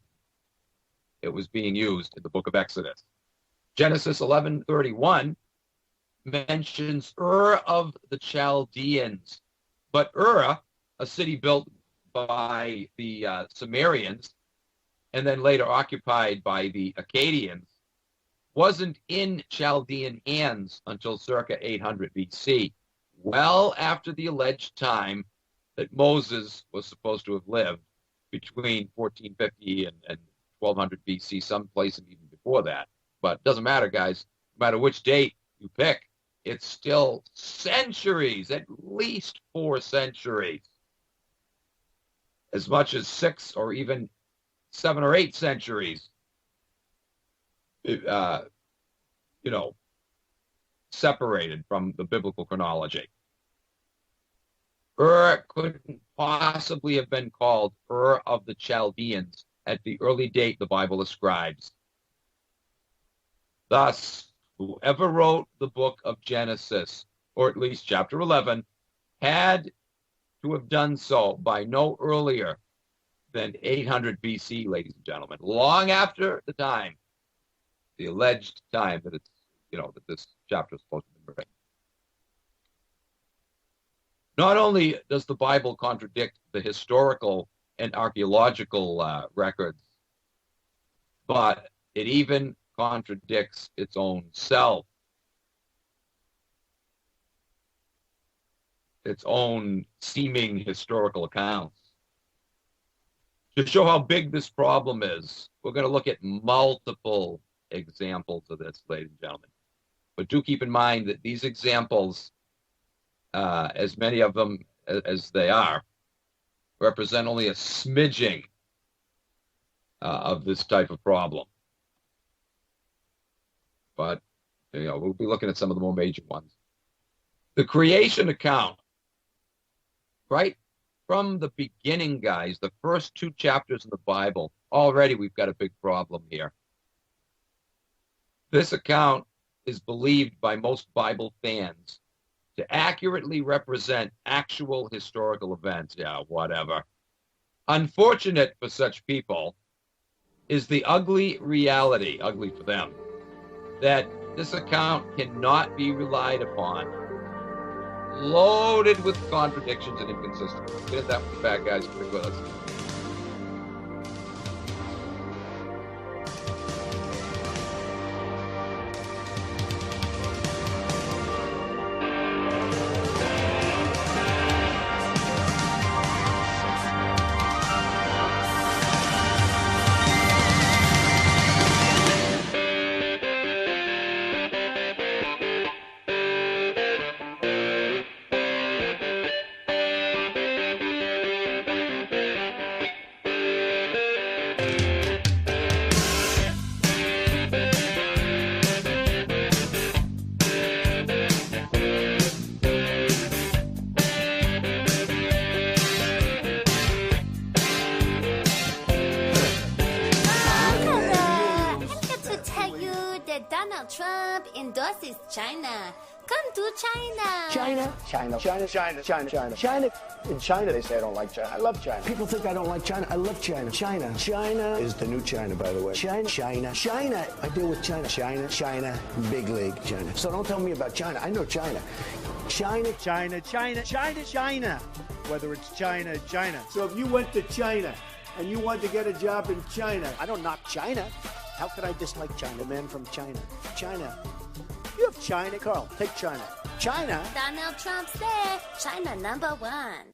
it was being used in the book of Exodus. Genesis 11:31 mentions Ur of the Chaldeans. But Ur, a city built by the Sumerians and then later occupied by the Akkadians, wasn't in Chaldean hands until circa 800 BC, well after the alleged time that Moses was supposed to have lived, between 1450 and 1200 BC, someplace even before that. But it doesn't matter, guys. No matter which date you pick, it's still centuries, at least 4 centuries. As much as 6 or even 7 or 8 centuries, separated from the biblical chronology. Ur couldn't possibly have been called Ur of the Chaldeans at the early date the Bible ascribes. Thus, whoever wrote the book of Genesis, or at least chapter 11, had to have done so by no earlier than 800 BC, ladies and gentlemen, long after the time, the alleged time that it's, that this chapter is supposed to be written. Not only does the Bible contradict the historical and archaeological records, but it even contradicts its own self, its own seeming historical accounts. To show how big this problem is, we're going to look at multiple examples of this, ladies and gentlemen. But do keep in mind that these examples, as many of them as they are, represent only a smidging of this type of problem. But, we'll be looking at some of the more major ones. The creation account, right from the beginning, guys, the first 2 chapters in the Bible, already we've got a big problem here. This account is believed by most Bible fans to accurately represent actual historical events. Yeah, whatever. Unfortunate for such people is the ugly reality, ugly for them, that this account cannot be relied upon. Loaded with contradictions and inconsistencies. Get at that one back, guys. Stick with us. Trump endorses China. Come to China. China. In China, they say I don't like China. I love China. People think I don't like China. I love China. China is the new China, by the way. China. I deal with China. China. Big league, China. So don't tell me about China. I know China. China. Whether it's China. So if you went to China and you wanted to get a job in China, I don't knock China. How could I dislike China? The man from China. You have China. Carl, take China. Donald Trump said China #1.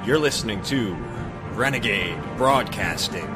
You're listening to Renegade Broadcasting.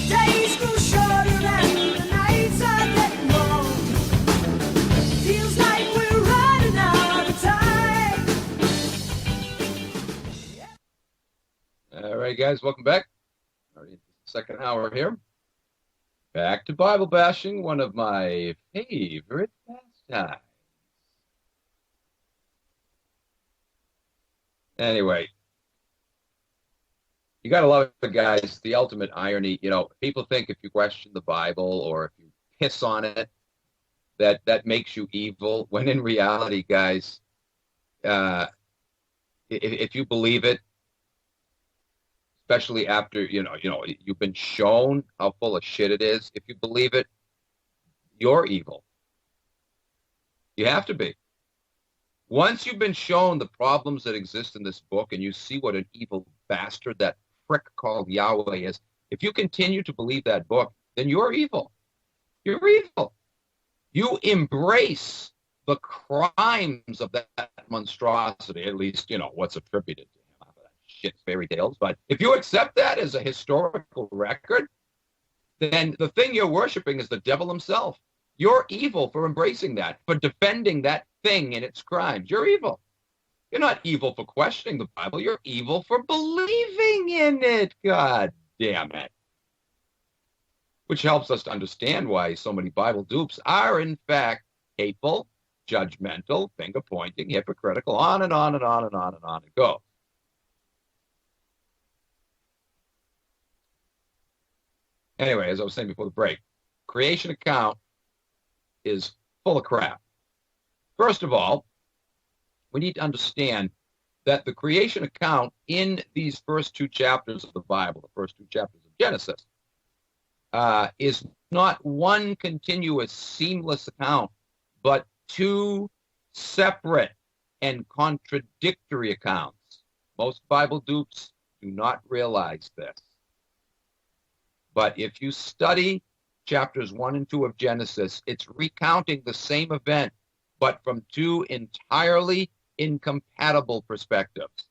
Days grow shorter and the nights are getting long. Feels like we're running out of time. All right, guys, welcome back. Already into the second hour here. Back to Bible bashing, one of my favorite pastimes. Anyway, you gotta love it, guys. The ultimate irony, people think if you question the Bible or if you piss on it, that makes you evil. When in reality, guys, if you believe it, especially after you've been shown how full of shit it is. If you believe it, you're evil. You have to be. Once you've been shown the problems that exist in this book and you see what an evil bastard that prick called Yahweh is, if you continue to believe that book, then you're evil. You're evil. You embrace the crimes of that monstrosity, at least, what's attributed to him out of that shit fairy tales. But if you accept that as a historical record, then the thing you're worshiping is the devil himself. You're evil for embracing that, for defending that thing and its crimes. You're evil. You're not evil for questioning the Bible. You're evil for believing in it. God damn it. Which helps us to understand why so many Bible dupes are, in fact, hateful, judgmental, finger-pointing, hypocritical, on and on and on and on and on it goes. Anyway, as I was saying before the break, creation account is full of crap. First of all, we need to understand that the creation account in these first two chapters of the Bible, the first two chapters of Genesis, is not one continuous, seamless account, but two separate and contradictory accounts. Most Bible dupes do not realize this. But if you study chapters 1 and 2 of Genesis, it's recounting the same event, but from two entirely incompatible perspectives.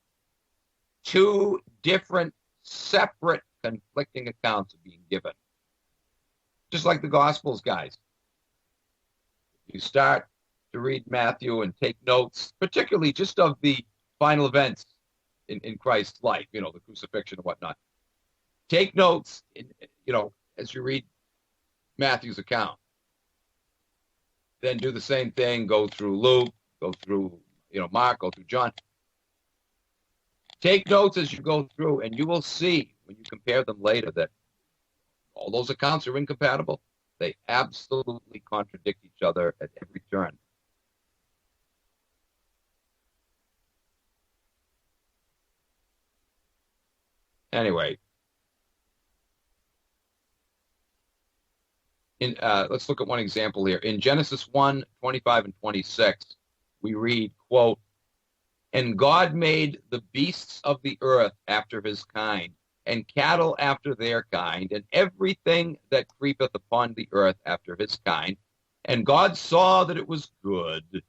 Two different, separate, conflicting accounts are being given. Just like the Gospels, guys. You start to read Matthew and take notes, particularly just of the final events in Christ's life, the crucifixion and whatnot. Take notes, as you read Matthew's account. Then do the same thing, go through Luke, go through, Mark, go through John. Take notes as you go through, and you will see when you compare them later that all those accounts are incompatible. They absolutely contradict each other at every turn. Anyway, let's look at one example here. In Genesis 1, 25 and 26, we read, quote, "And God made the beasts of the earth after his kind, and cattle after their kind, and everything that creepeth upon the earth after his kind. And God saw that it was good.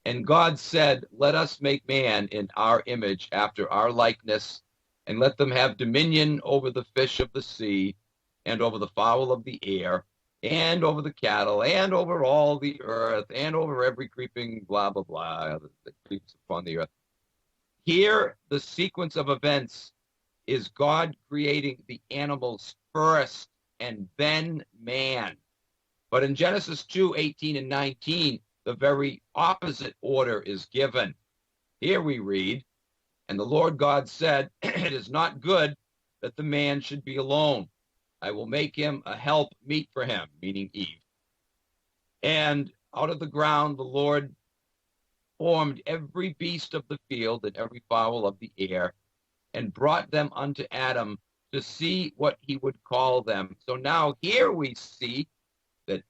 And God said, Let us make man in our image after our likeness, and let them have dominion over the fish of the sea, and over the fowl of the air, and over the cattle, and over all the earth, and over every creeping blah, blah, blah that creeps upon the earth. Here, the sequence of events is God creating the animals first and then man. But in Genesis 2:18 and 19, the very opposite order is given. Here we read, and the Lord God said, it is not good that the man should be alone. I will make him a help meet for him, meaning Eve. And out of the ground the Lord formed every beast of the field and every fowl of the air, and brought them unto Adam to see what he would call them. So now here we see that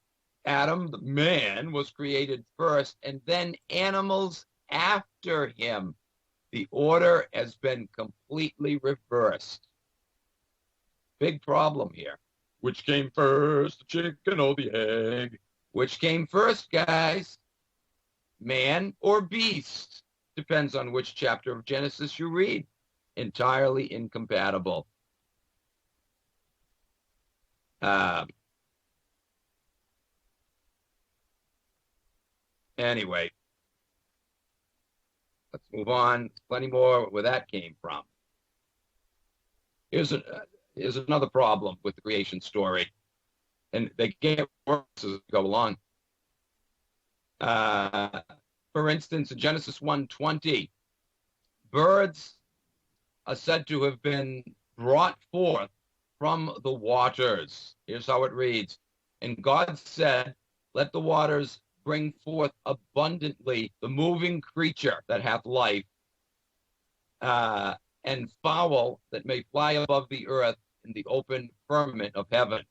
Adam, the man, was created first, and then animals after him. The order has been completely reversed. Big problem here. Which came first, the chicken or the egg? Which came first, guys? Man or beast? Depends on which chapter of Genesis you read. Entirely incompatible. Anyway, let's move on. Plenty more where that came from. Here's another problem with the creation story, and they get worse as we go along. For instance, in Genesis 1:20, birds are said to have been brought forth from the waters. Here's how it reads. And God said, let the waters bring forth abundantly the moving creature that hath life, and fowl that may fly above the earth in the open firmament of heaven.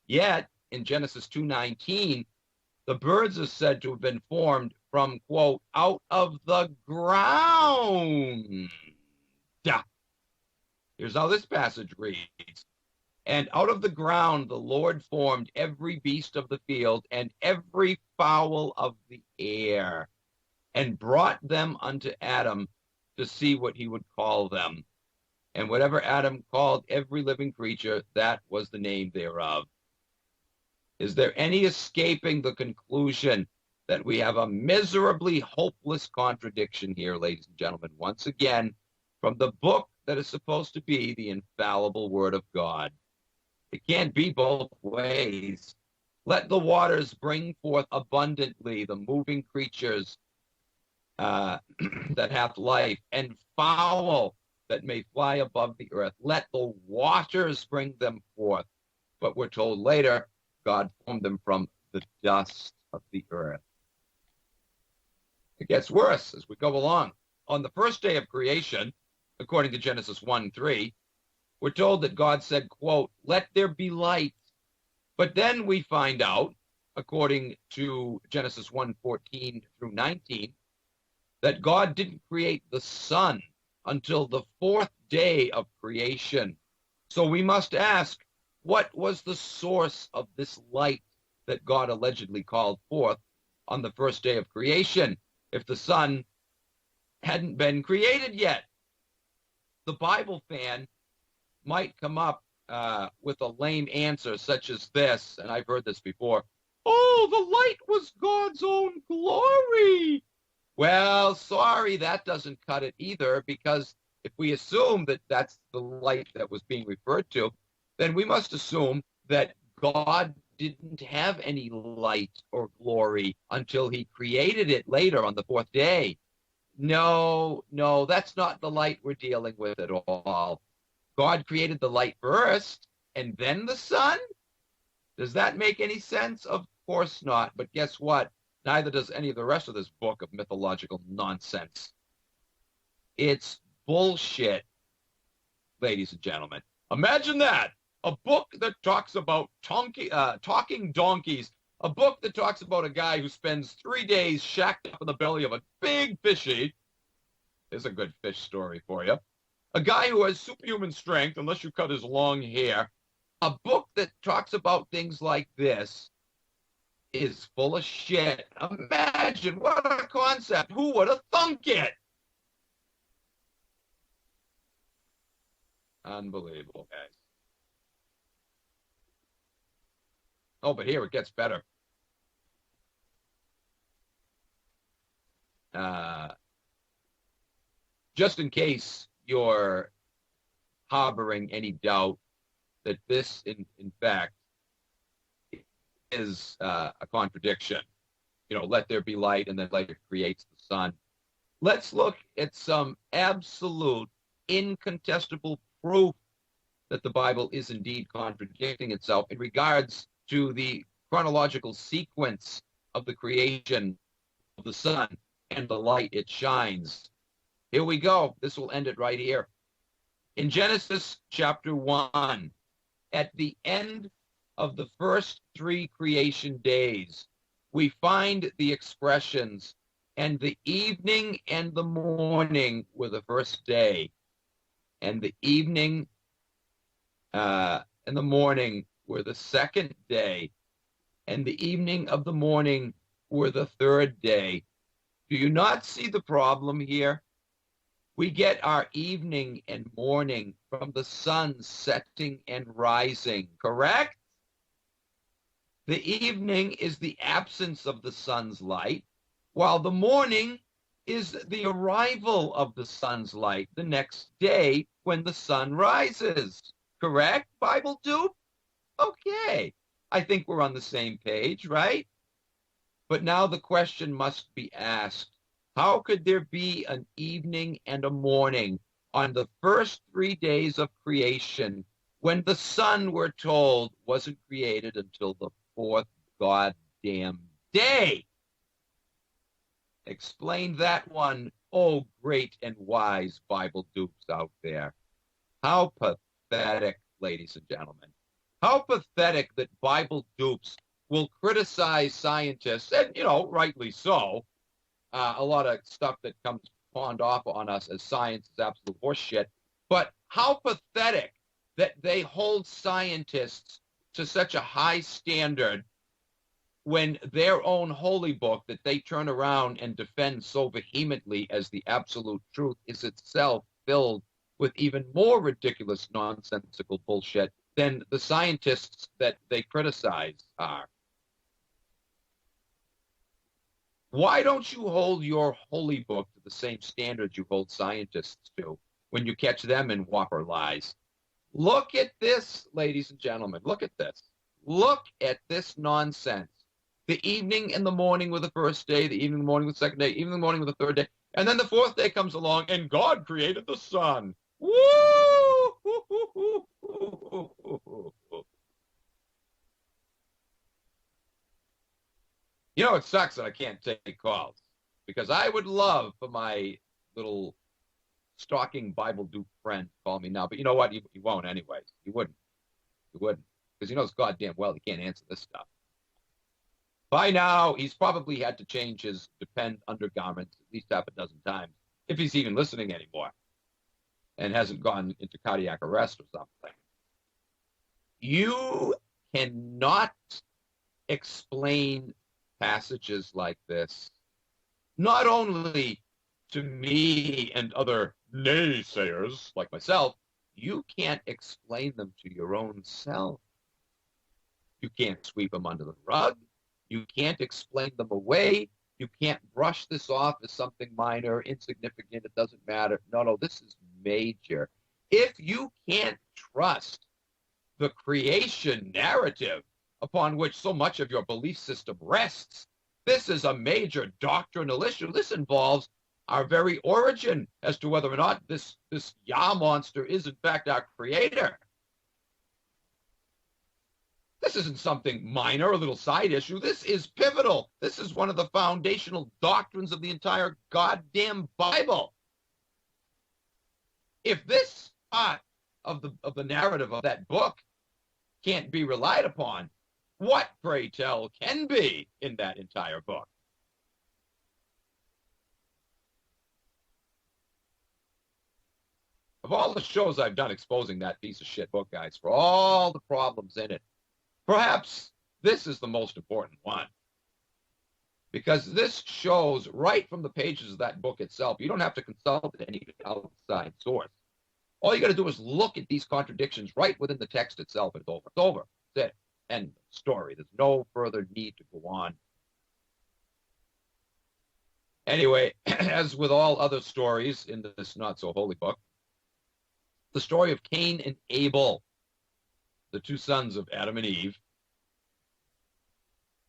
Yet, in Genesis 2:19, the birds are said to have been formed from, quote, out of the ground. Here's how this passage reads. And out of the ground the Lord formed every beast of the field and every fowl of the air, and brought them unto Adam to see what he would call them. And whatever Adam called every living creature, that was the name thereof. Is there any escaping the conclusion that we have a miserably hopeless contradiction here, ladies and gentlemen, once again, from the book that is supposed to be the infallible word of God? It can't be both ways. Let the waters bring forth abundantly the moving creatures that hath life, and fowl that may fly above the earth. Let the waters bring them forth. But we're told later, God formed them from the dust of the earth. It gets worse as we go along. On the first day of creation, according to Genesis 1:3, we're told that God said, quote, let there be light. But then we find out, according to Genesis 1:14 through 19, that God didn't create the sun until the fourth day of creation. So we must ask, what was the source of this light that God allegedly called forth on the first day of creation if the sun hadn't been created yet? The Bible fan might come up with a lame answer such as this, and I've heard this before. Oh, the light was God's own glory. Well, sorry, that doesn't cut it either, because if we assume that that's the light that was being referred to, then we must assume that God didn't have any light or glory until he created it later on the fourth day. No, that's not the light we're dealing with at all. God created the light first, and then the sun? Does that make any sense? Of course not. But guess what? Neither does any of the rest of this book of mythological nonsense. It's bullshit, ladies and gentlemen. Imagine that. A book that talks about talking donkeys. A book that talks about a guy who spends 3 days shacked up in the belly of a big fishy. There's a good fish story for you. A guy who has superhuman strength, unless you cut his long hair. A book that talks about things like this is full of shit. Imagine, what a concept. Who would have thunk it? Unbelievable, guys. Oh, but here it gets better. Just in case you're harboring any doubt that this, in fact, is a contradiction. Let there be light, and then light creates the sun. Let's look at some absolute, incontestable proof that the Bible is indeed contradicting itself in regards to the chronological sequence of the creation of the sun and the light it shines. Here we go. This will end it right here. In Genesis chapter 1, at the end of the first 3 creation days, we find the expressions, and the evening and the morning were the first day, and the evening and the morning were the second day, and the evening of the morning were the third day. Do you not see the problem here? We get our evening and morning from the sun setting and rising, correct? The evening is the absence of the sun's light, while the morning is the arrival of the sun's light the next day when the sun rises. Correct, Bible dupe? Okay. I think we're on the same page, right? But now the question must be asked. How could there be an evening and a morning on the first 3 days of creation when the sun, we're told, wasn't created until the 4th goddamn day? Explain that one, oh great and wise Bible dupes out there. How pathetic, ladies and gentlemen. How pathetic that Bible dupes will criticize scientists, and, rightly so. A lot of stuff that comes pawned off on us as science is absolute horseshit. But how pathetic that they hold scientists to such a high standard when their own holy book that they turn around and defend so vehemently as the absolute truth is itself filled with even more ridiculous, nonsensical bullshit than the scientists that they criticize are. Why don't you hold your holy book to the same standard you hold scientists to when you catch them in whopper lies? Look at this, ladies and gentlemen. Look at this. Look at this nonsense. The evening and the morning were the first day, the evening and the morning was the second day, evening and the morning was the third day, and then the 4th day comes along, and God created the sun. Woo! It sucks that I can't take calls, because I would love for my little stalking Bible dupe friend to call me now. But you know what? He won't anyways. He wouldn't. He wouldn't. Because he knows goddamn well he can't answer this stuff. By now, he's probably had to change his Depend undergarments at least half a dozen times, if he's even listening anymore, and hasn't gone into cardiac arrest or something. You cannot explain passages like this, not only to me and other naysayers like myself, you can't explain them to your own self. You can't sweep them under the rug. You can't explain them away. You can't brush this off as something minor, insignificant, it doesn't matter. No, this is major. If you can't trust the creation narrative upon which so much of your belief system rests, this is a major doctrinal issue. This involves our very origin as to whether or not this Yah monster is in fact our creator. This isn't something minor, a little side issue. This is pivotal. This is one of the foundational doctrines of the entire goddamn Bible. If this part of the narrative of that book can't be relied upon, what, pray tell, can be in that entire book? Of all the shows I've done exposing that piece of shit book, guys, for all the problems in it, perhaps this is the most important one. Because this shows right from the pages of that book itself, you don't have to consult any outside source. All you got to do is look at these contradictions right within the text itself, and it's over. It's over. That's it. End of story. There's no further need to go on. Anyway, as with all other stories in this not so holy book, the story of Cain and Abel, the two sons of Adam and Eve,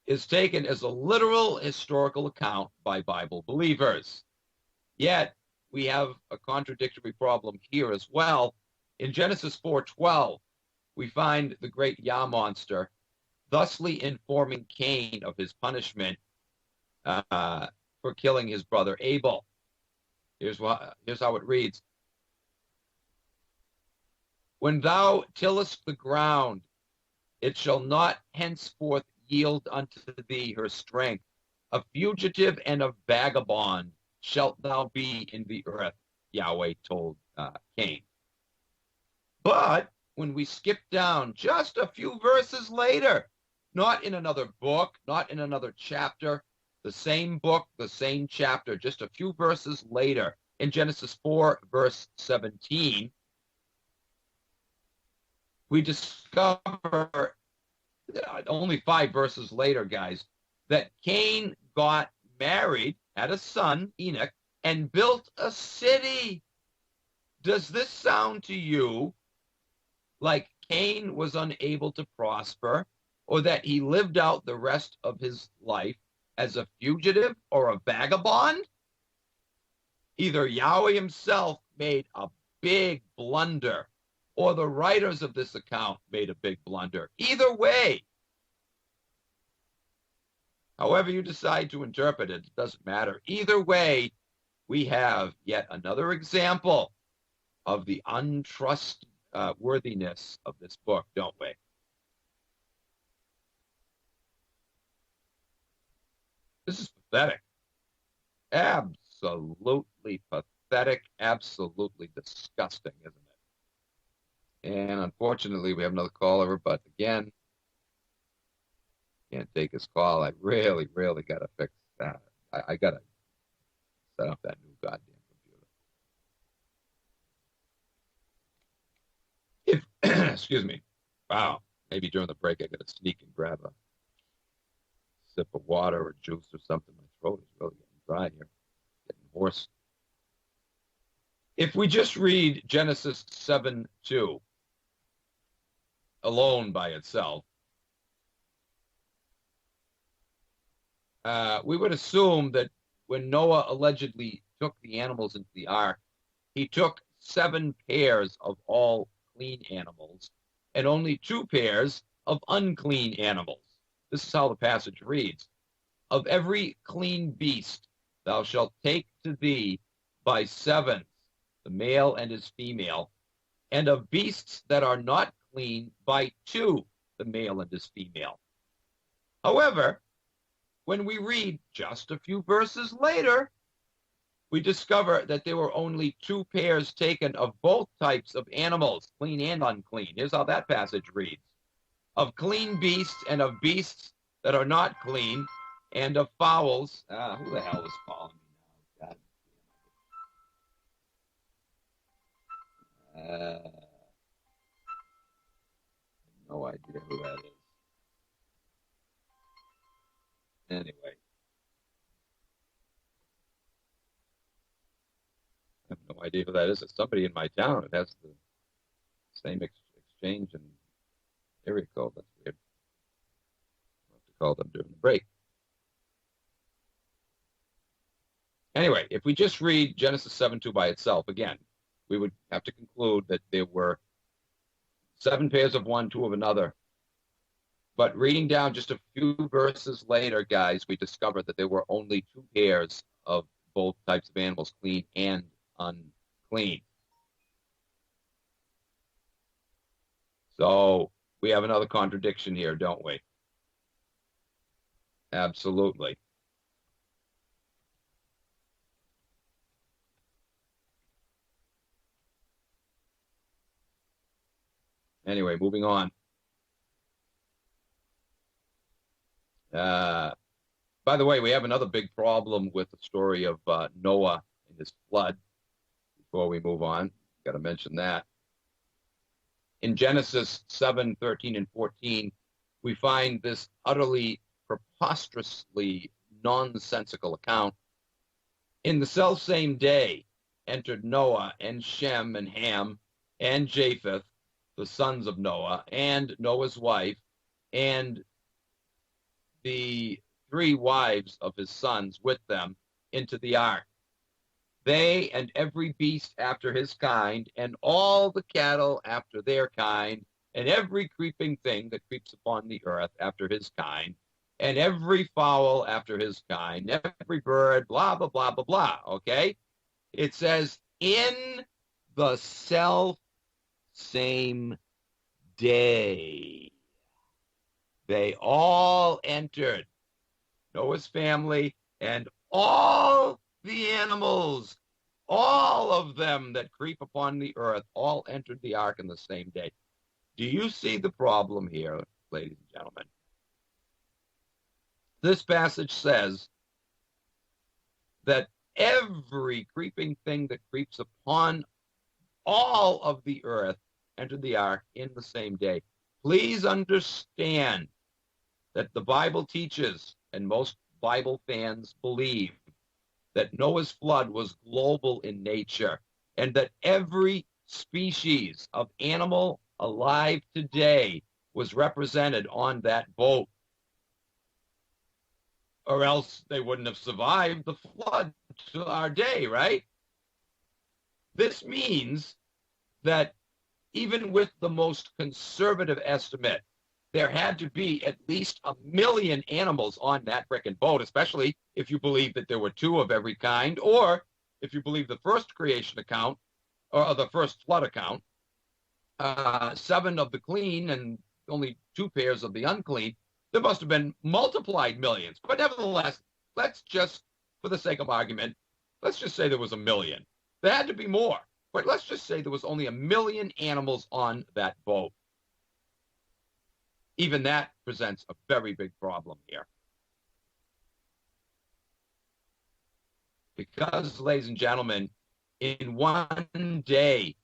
is taken as a literal historical account by Bible believers. Yet, we have a contradictory problem here as well. In Genesis 4:12, we find the great Yah monster thusly informing Cain of his punishment for killing his brother Abel. Here's how it reads. When thou tillest the ground, it shall not henceforth yield unto thee her strength. A fugitive and a vagabond shalt thou be in the earth, Yahweh told Cain. But when we skip down just a few verses later, not in another book, not in another chapter, the same book, the same chapter, just a few verses later, in Genesis 4, verse 17, we discover, only 5 verses later, guys, that Cain got married, had a son, Enoch, and built a city. Does this sound to you like Cain was unable to prosper, or that he lived out the rest of his life as a fugitive or a vagabond? Either Yahweh himself made a big blunder, or the writers of this account made a big blunder. Either way, however you decide to interpret it, it doesn't matter. Either way, we have yet another example of the untrustworthiness of this book, don't we? This is pathetic. Absolutely pathetic, absolutely disgusting, isn't it? And unfortunately, we have another caller, but again, can't take his call. I really got to fix that. I got to set up that new goddamn computer. If, excuse me. Wow. Maybe during the break, I got to sneak and grab a sip of water or juice or something. My throat is really getting dry here, getting hoarse. If we just read Genesis 7:2 alone by itself, we would assume that when Noah allegedly took the animals into the ark, he took 7 pairs of all clean animals and only 2 pairs of unclean animals. This is how the passage reads. Of every clean beast thou shalt take to thee by 7, the male and his female, and of beasts that are not clean by 2, the male and his female. However, when we read just a few verses later, we discover that there were only 2 pairs taken of both types of animals, clean and unclean. Here's how that passage reads. Of clean beasts and of beasts that are not clean, and of fowls. Who the hell is calling me now? God. No idea who that is. Anyway. I have no idea who that is. It's somebody in my town. It has the same exchange and area code. That's weird. I'll have to call them during the break. Anyway, if we just read Genesis 7:2 by itself, again, we would have to conclude that there were 7 pairs of one, 2 of another. But reading down just a few verses later, guys, we discovered that there were only 2 pairs of both types of animals, clean and unclean. So we have another contradiction here, don't we? Absolutely. Anyway, moving on. By the way, we have another big problem with the story of Noah and his flood. Before we move on, got to mention that. In Genesis 7:13 and 14, we find this utterly preposterously nonsensical account. In the selfsame day entered Noah and Shem and Ham and Japheth, the sons of Noah, and Noah's wife, and the 3 wives of his sons with them into the ark. They and every beast after his kind, and all the cattle after their kind, and every creeping thing that creeps upon the earth after his kind, and every fowl after his kind, every bird, blah, blah, blah, blah, blah, okay? It says, in the self same day, they all entered, Noah's family, and all the animals, all of them that creep upon the earth, all entered the ark in the same day. Do you see the problem here, ladies and gentlemen? This passage says that every creeping thing that creeps upon all of the earth entered the ark in the same day. Please understand that the Bible teaches, and most Bible fans believe, that Noah's flood was global in nature, and that every species of animal alive today was represented on that boat. Or else they wouldn't have survived the flood to our day, right? This means that even with the most conservative estimate, there had to be at least 1 million animals on that frickin' boat, especially if you believe that there were 2 of every kind, or if you believe the first creation account, or the first flood account, 7 of the clean and only 2 pairs of the unclean. There must have been multiplied millions. But nevertheless, let's just, for the sake of argument, let's just say there was 1 million. There had to be more, but let's just say there was only 1 million animals on that boat. Even that presents a very big problem here. Because, ladies and gentlemen, in one day,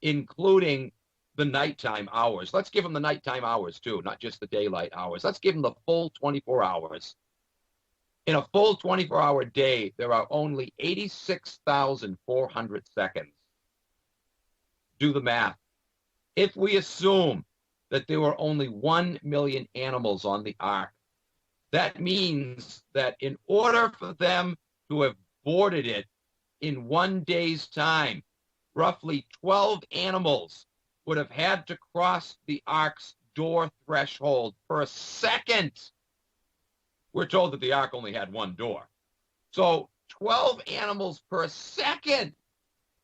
including the nighttime hours, let's give them the nighttime hours too, not just the daylight hours. Let's give them the full 24 hours. In a full 24-hour day, there are only 86,400 seconds. Do the math. If we assume that there were only 1 million animals on the ark, that means that in order for them to have boarded it in one day's time, roughly 12 animals would have had to cross the ark's door threshold per second. We're told that the ark only had 1 door. So 12 animals per second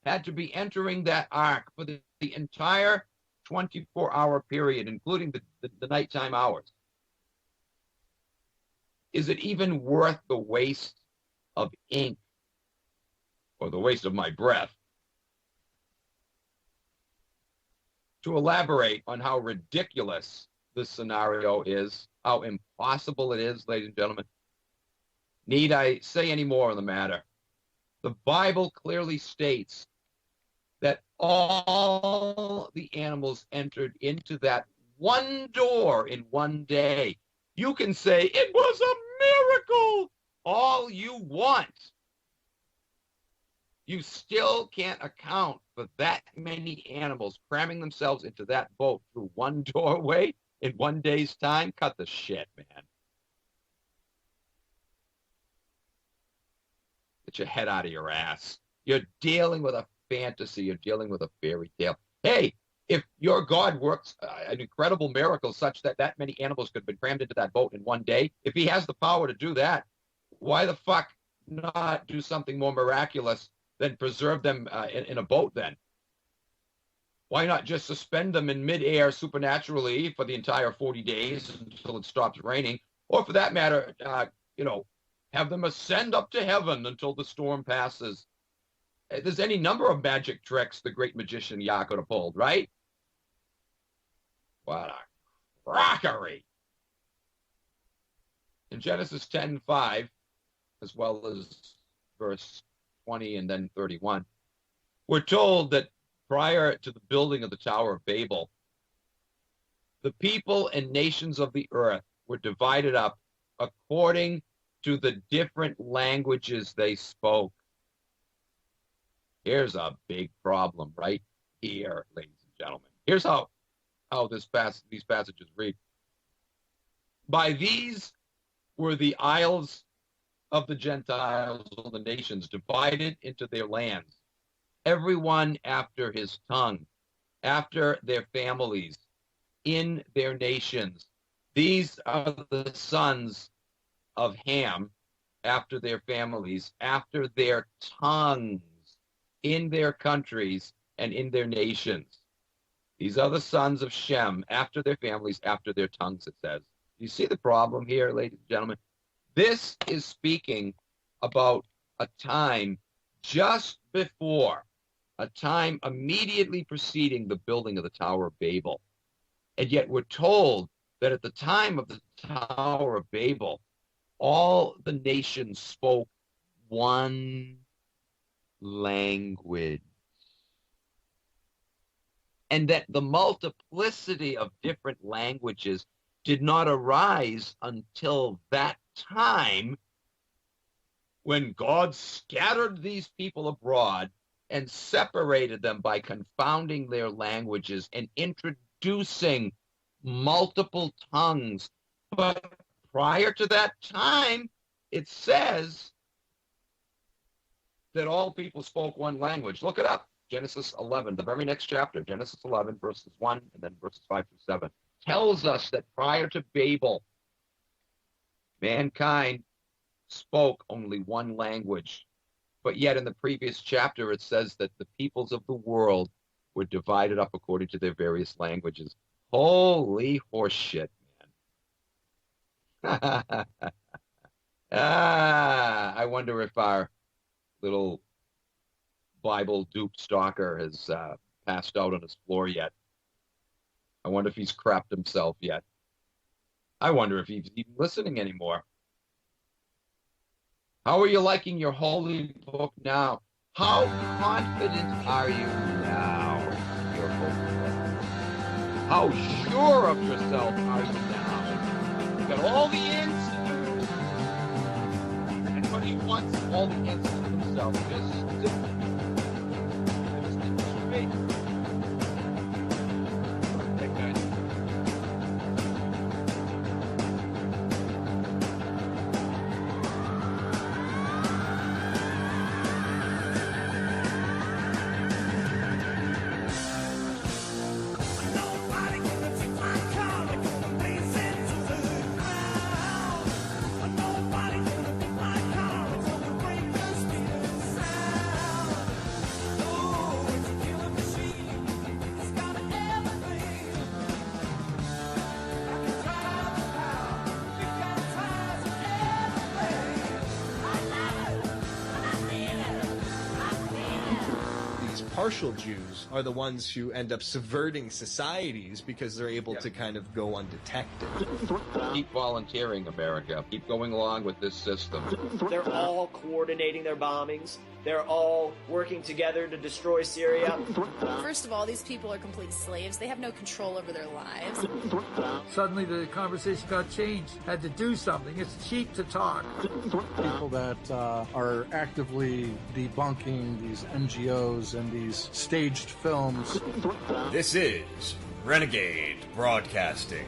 had to be entering that ark for the entire 24-hour period, including the nighttime hours. Is it even worth the waste of ink or the waste of my breath to elaborate on how ridiculous this scenario is, how impossible it is, ladies and gentlemen? Need I say any more on the matter? The Bible clearly states that all the animals entered into that 1 door in 1 day. You can say it was a miracle all you want. You still can't account for that many animals cramming themselves into that boat through 1 doorway in 1 day's time. Cut the shit, man. Get your head out of your ass. You're dealing with a fantasy. You're dealing with a fairy tale. Hey, if your God works an incredible miracle such that that many animals could have been crammed into that boat in 1 day, if he has the power to do that, why the fuck not do something more miraculous than preserve them in a boat then? Why not just suspend them in midair supernaturally for the entire 40 days until it stops raining? Or for that matter, have them ascend up to heaven until the storm passes. There's any number of magic tricks the great magician Yah could have pulled, right? What a crockery. In Genesis 10:5, as well as verse 20 and then 31, we're told that prior to the building of the Tower of Babel, The people and nations of the earth were divided up according to the different languages they spoke. Here's a big problem right here, ladies and gentlemen. Here's how these passages read. By these were the isles of the Gentiles, or the nations, divided into their lands, everyone after his tongue, after their families, in their nations. These are the sons of Ham, after their families, after their tongues, in their countries and in their nations. These are the sons of Shem, after their families, after their tongues, it says. You see the problem here, ladies and gentlemen? This is speaking about a time just before, a time immediately preceding the building of the Tower of Babel. And yet we're told that at the time of the Tower of Babel, all the nations spoke one language. And that the multiplicity of different languages did not arise until that time when God scattered these people abroad and separated them by confounding their languages and introducing multiple tongues. But prior to that time, it says that all people spoke one language. Look it up. Genesis 11, the very next chapter, Genesis 11, verses 1 and then verses 5 through 7, tells us that prior to Babel, mankind spoke only one language. But yet in the previous chapter, it says that the peoples of the world were divided up according to their various languages. Holy horseshit, man. I wonder if our little Bible dupe stalker has passed out on his floor yet. I wonder if he's crapped himself yet. I wonder if he's even listening anymore. How are you liking your holy book now? How confident are you now in your holy book? How sure of yourself are you now? You've got all the answers. Anybody wants all the answers to themselves, just straight. Okay, guys. Partial Jews are the ones who end up subverting societies because they're able to kind of go undetected. Keep volunteering, America. Keep going along with this system. They're all coordinating their bombings. They're all working together to destroy Syria. First of all, these people are complete slaves. They have no control over their lives. Suddenly the conversation got changed. Had to do something. It's cheap to talk. People that are actively debunking these NGOs and these staged films. This is Renegade Broadcasting.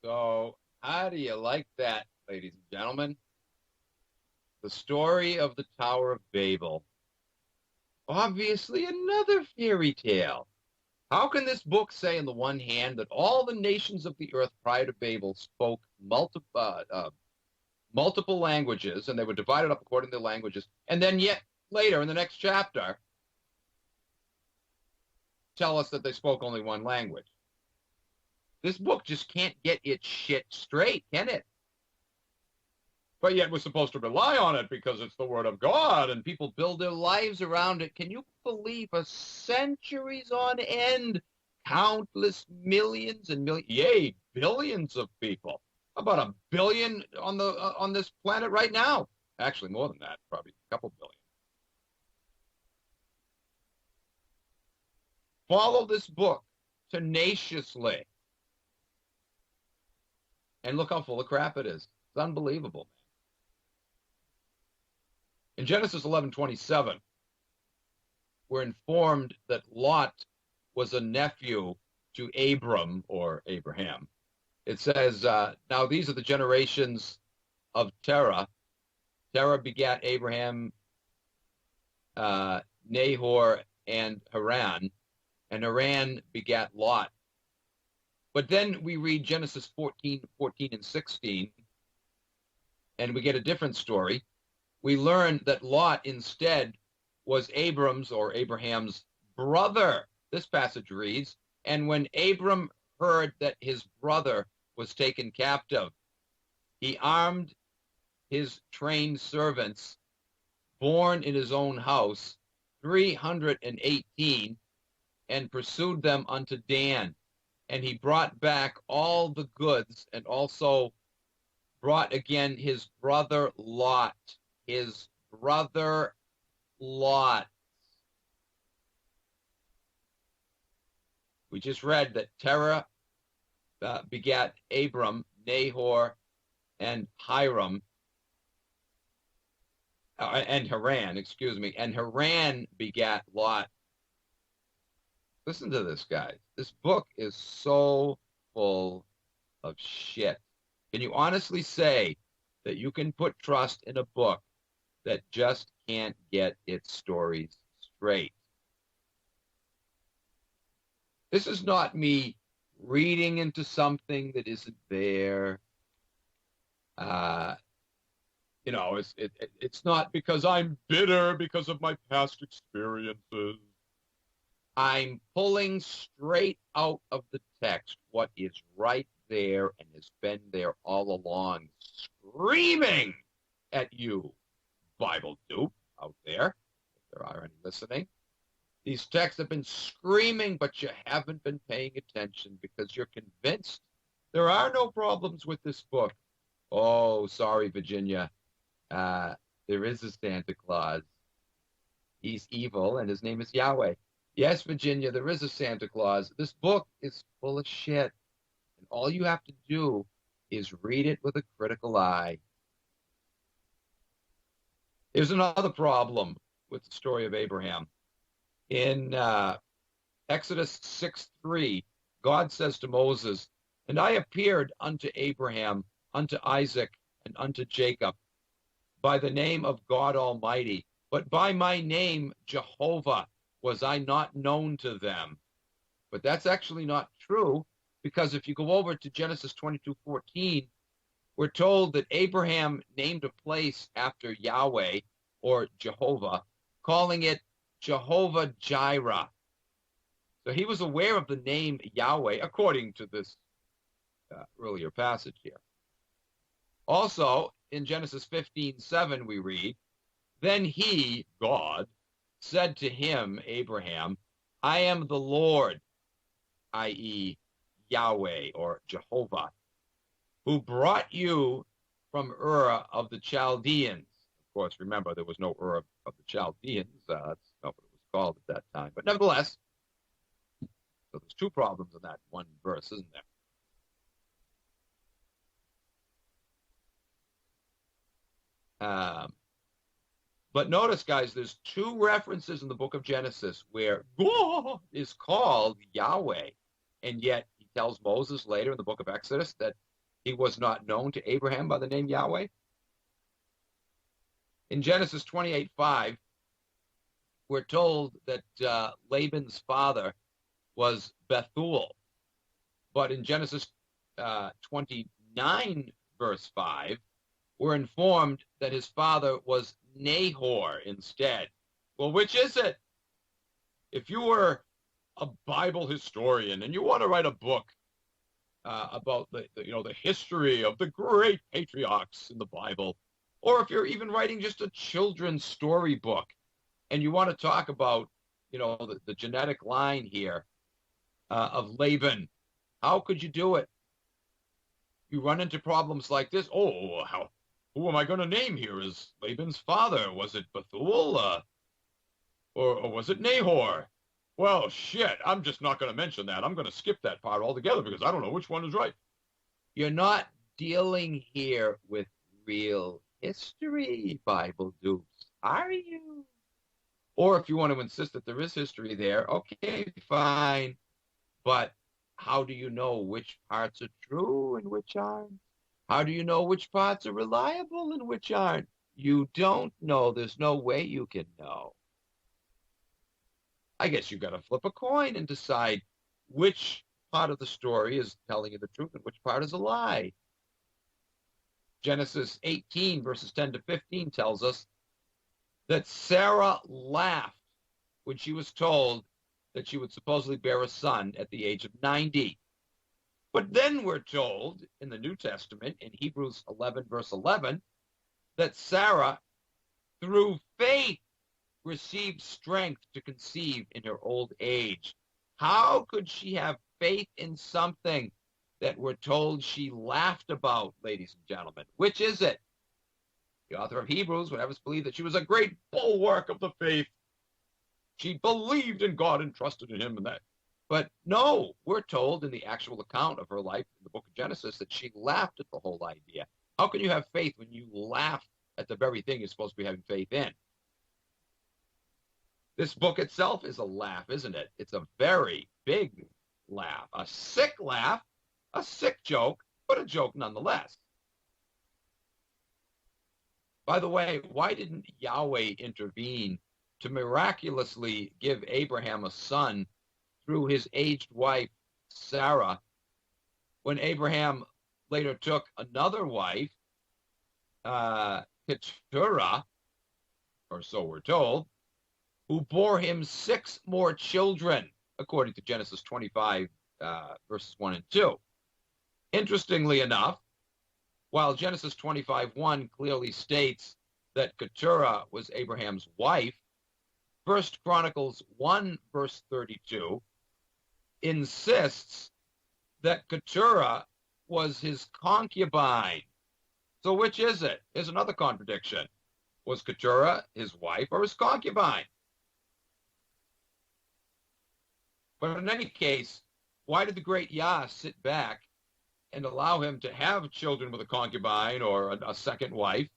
So, how do you like that, ladies and gentlemen? The story of the Tower of Babel. Obviously, another fairy tale. How can this book say, on the one hand, that all the nations of the earth prior to Babel spoke multiple languages, and they were divided up according to their languages, and then yet later in the next chapter tell us that they spoke only one language? This book just can't get its shit straight, can it? But yet we're supposed to rely on it because it's the word of God and people build their lives around it. Can you believe for centuries on end, countless millions and millions, yay, billions of people, about a billion on this planet right now. Actually, more than that, probably a couple billion. Follow this book tenaciously. And look how full of crap it is. It's unbelievable, man. In Genesis 11:27, we're informed that Lot was a nephew to Abram or Abraham. It says, now these are the generations of Terah. Terah begat Abraham, Nahor, and Haran Haran begat Lot. But then we read Genesis 14 and 16, and we get a different story. We learn that Lot instead was Abram's or Abraham's brother. This passage reads, and when Abram heard that his brother was taken captive, he armed his trained servants, born in his own house, 318, and pursued them unto Dan. And he brought back all the goods, and also brought again his brother Lot. His brother Lot. We just read that Terah begat Abram, Nahor, and Hiram, and Haran, excuse me, and Haran begat Lot. Listen to this, guys. This book is so full of shit. Can you honestly say that you can put trust in a book that just can't get its stories straight? This is not me reading into something that isn't there. It's not because I'm bitter because of my past experiences. I'm pulling straight out of the text what is right there and has been there all along, screaming at you, Bible dupe out there, if there are any listening. These texts have been screaming, but you haven't been paying attention because you're convinced there are no problems with this book. Oh, sorry, Virginia. There is a Santa Claus. He's evil, and his name is Yahweh. Yes, Virginia, there is a Santa Claus. This book is full of shit, and all you have to do is read it with a critical eye. Here's another problem with the story of Abraham. In Exodus 6:3, God says to Moses, and I appeared unto Abraham, unto Isaac, and unto Jacob by the name of God Almighty, but by my name Jehovah was I not known to them. But that's actually not true, because if you go over to Genesis 22:14, we're told that Abraham named a place after Yahweh or Jehovah, calling it Jehovah Jireh. So he was aware of the name Yahweh, according to this earlier passage here. Also, in Genesis 15:7, we read, then he, God, said to him, Abraham, I am the Lord, i.e. Yahweh or Jehovah, who brought you from Ur of the Chaldeans. Of course, remember, there was no Ur of the Chaldeans. That's not what it was called at that time. But nevertheless, so there's two problems in that one verse, isn't there? But notice, guys, there's two references in the book of Genesis where God is called Yahweh. And yet he tells Moses later in the book of Exodus that he was not known to Abraham by the name Yahweh? In Genesis 28:5, we're told that Laban's father was Bethuel. But in Genesis 29, verse 5, we're informed that his father was Nahor instead. Well, which is it? If you were a Bible historian and you want to write a book about the history of the great patriarchs in the Bible, or if you're even writing just a children's story book and you want to talk about the genetic line here of Laban, how could you do it? You run into problems like this. Oh, who am I going to name here as Laban's father? Was it Bethuel or was it Nahor? Well, shit, I'm just not going to mention that. I'm going to skip that part altogether because I don't know which one is right. You're not dealing here with real history, Bible dupes, are you? Or if you want to insist that there is history there, okay, fine. But how do you know which parts are true and which aren't? How do you know which parts are reliable and which aren't? You don't know. There's no way you can know. I guess you've got to flip a coin and decide which part of the story is telling you the truth and which part is a lie. Genesis 18, verses 10 to 15 tells us that Sarah laughed when she was told that she would supposedly bear a son at the age of 90. But then we're told in the New Testament, in Hebrews 11, verse 11, that Sarah, through faith, received strength to conceive in her old age. How could she have faith in something that we're told she laughed about, ladies and gentlemen? Which is it? The author of Hebrews would have us believe that she was a great bulwark of the faith. She believed in God and trusted in him and that. But no, we're told in the actual account of her life in the book of Genesis that she laughed at the whole idea. How can you have faith when you laugh at the very thing you're supposed to be having faith in? This book itself is a laugh, isn't it? It's a very big laugh, a sick joke, but a joke nonetheless. By the way, why didn't Yahweh intervene to miraculously give Abraham a son through his aged wife, Sarah, when Abraham later took another wife, Keturah, or so we're told, who bore him 6 more children, according to Genesis 25, verses 1 and 2. Interestingly enough, while Genesis 25:1 clearly states that Keturah was Abraham's wife, 1 Chronicles 1, verse 32, insists that Keturah was his concubine. So which is it? Here's another contradiction. Was Keturah his wife or his concubine? But in any case, why did the great Yah sit back and allow him to have children with a concubine or a second wife,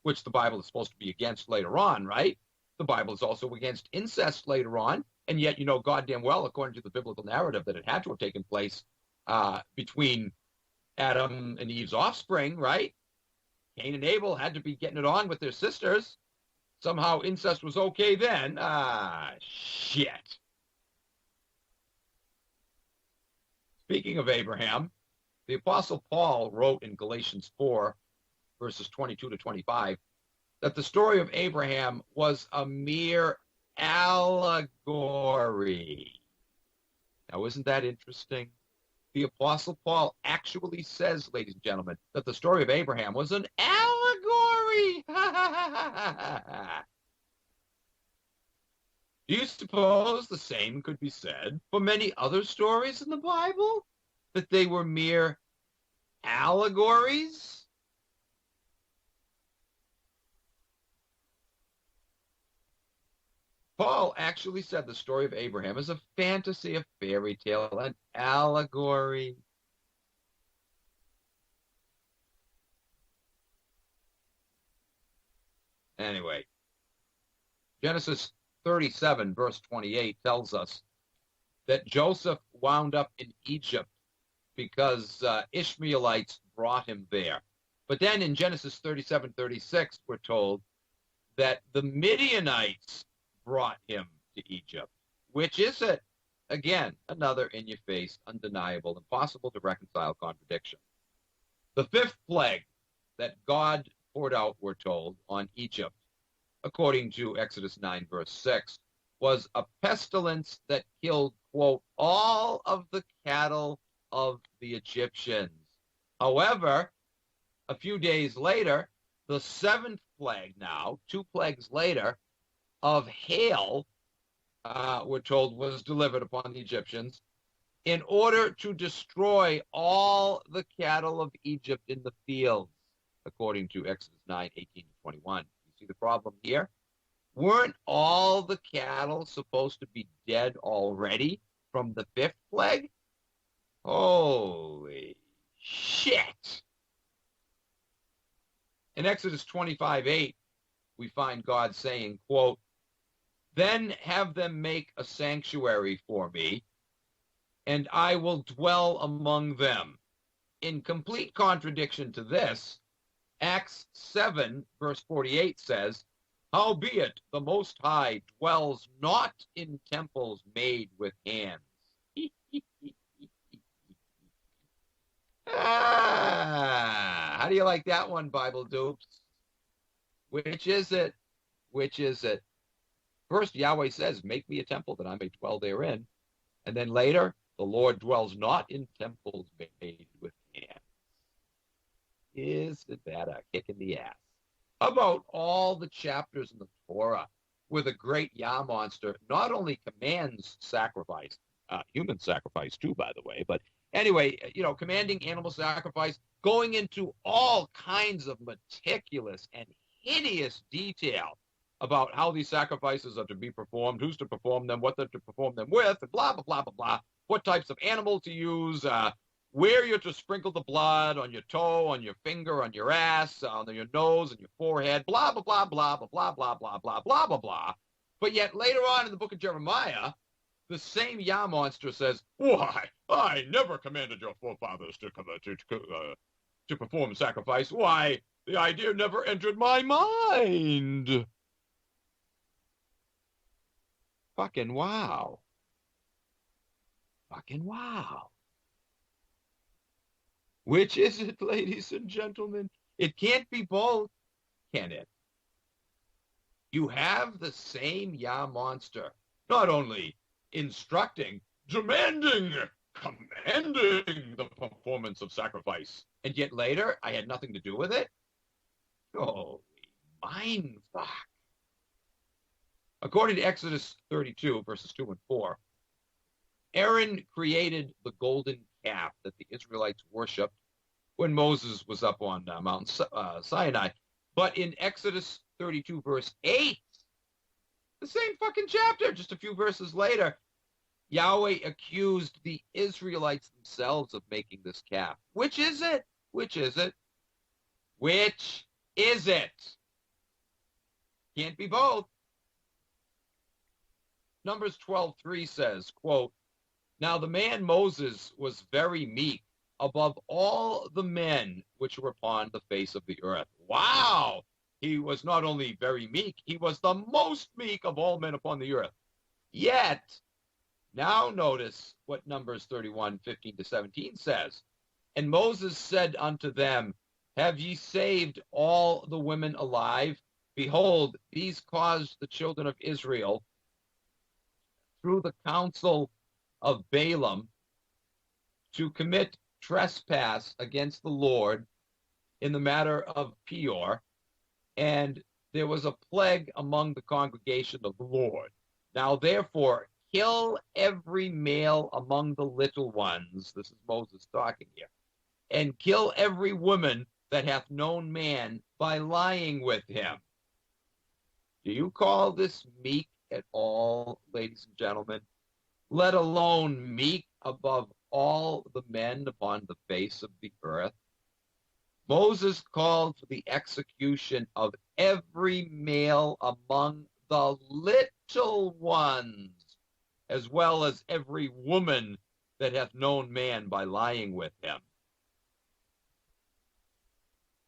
which the Bible is supposed to be against later on, right? The Bible is also against incest later on, and yet you know goddamn well, according to the biblical narrative, that it had to have taken place between Adam and Eve's offspring, right? Cain and Abel had to be getting it on with their sisters. Somehow incest was okay then. Shit. Speaking of Abraham, the Apostle Paul wrote in Galatians 4, verses 22 to 25, that the story of Abraham was a mere allegory. Now, isn't that interesting? The Apostle Paul actually says, ladies and gentlemen, that the story of Abraham was an allegory. Do you suppose the same could be said for many other stories in the Bible? That they were mere allegories? Paul actually said the story of Abraham is a fantasy, a fairy tale, an allegory. Anyway, Genesis 37, verse 28 tells us that Joseph wound up in Egypt because Ishmaelites brought him there. But then in Genesis 37:36, we're told that the Midianites brought him to Egypt. Which is it? Again, another in-your-face, undeniable, impossible to reconcile contradiction. The fifth plague that God poured out, we're told, on Egypt, according to Exodus 9, verse 6, was a pestilence that killed, quote, all of the cattle of the Egyptians. However, a few days later, the seventh plague now, 2 plagues later, of hail, we're told, was delivered upon the Egyptians in order to destroy all the cattle of Egypt in the fields, according to Exodus 9:18-21. You see the problem here? Weren't all the cattle supposed to be dead already from the fifth plague? Holy shit! In Exodus 25:8, we find God saying, quote, "Then have them make a sanctuary for me, and I will dwell among them." In complete contradiction to this, Acts 7, verse 48 says, "Howbeit the Most High dwells not in temples made with hands." How do you like that one, Bible dupes? Which is it? Which is it? First, Yahweh says, "Make me a temple that I may dwell therein." And then later, the Lord dwells not in temples made with hands. Isn't that a kick in the ass? How about all the chapters in the Torah where the great Yah monster not only commands sacrifice, human sacrifice too, by the way, but anyway, commanding animal sacrifice, going into all kinds of meticulous and hideous detail about how these sacrifices are to be performed, who's to perform them, what they're to perform them with, and blah, blah, blah, blah, blah, what types of animal to use, where you're to sprinkle the blood on your toe, on your finger, on your ass, on your nose, and your forehead, blah, blah, blah, blah, blah, blah, blah, blah, blah, blah, blah, blah. But yet later on in the book of Jeremiah, the same Yah monster says, "Why, I never commanded your forefathers to perform sacrifice. Why, the idea never entered my mind." Fucking wow. Fucking wow. Which is it, ladies and gentlemen? It can't be both, can it? You have the same Yah monster, not only instructing, demanding, commanding the performance of sacrifice, and yet later I had nothing to do with it? Holy mind fuck. According to Exodus 32, verses 2 and 4, Aaron created the golden calf that the Israelites worshipped when Moses was up on Mount Sinai. But in Exodus 32, verse 8, the same fucking chapter, just a few verses later, Yahweh accused the Israelites themselves of making this calf. Which is it? Which is it? Which is it? Can't be both. Numbers 12:3 says, quote, "Now the man Moses was very meek above all the men which were upon the face of the earth." Wow! He was not only very meek, he was the most meek of all men upon the earth. Yet, now notice what Numbers 31:15-17 says. "And Moses said unto them, Have ye saved all the women alive? Behold, these caused the children of Israel through the counsel of Balaam to commit trespass against the Lord in the matter of Peor, and there was a plague among the congregation of the Lord. Now therefore kill every male among the little ones," this is Moses talking here, "and kill every woman that hath known man by lying with him." Do you call this meek at all, ladies and gentlemen? Let alone meek above all the men upon the face of the earth? Moses called for the execution of every male among the little ones, as well as every woman that hath known man by lying with him.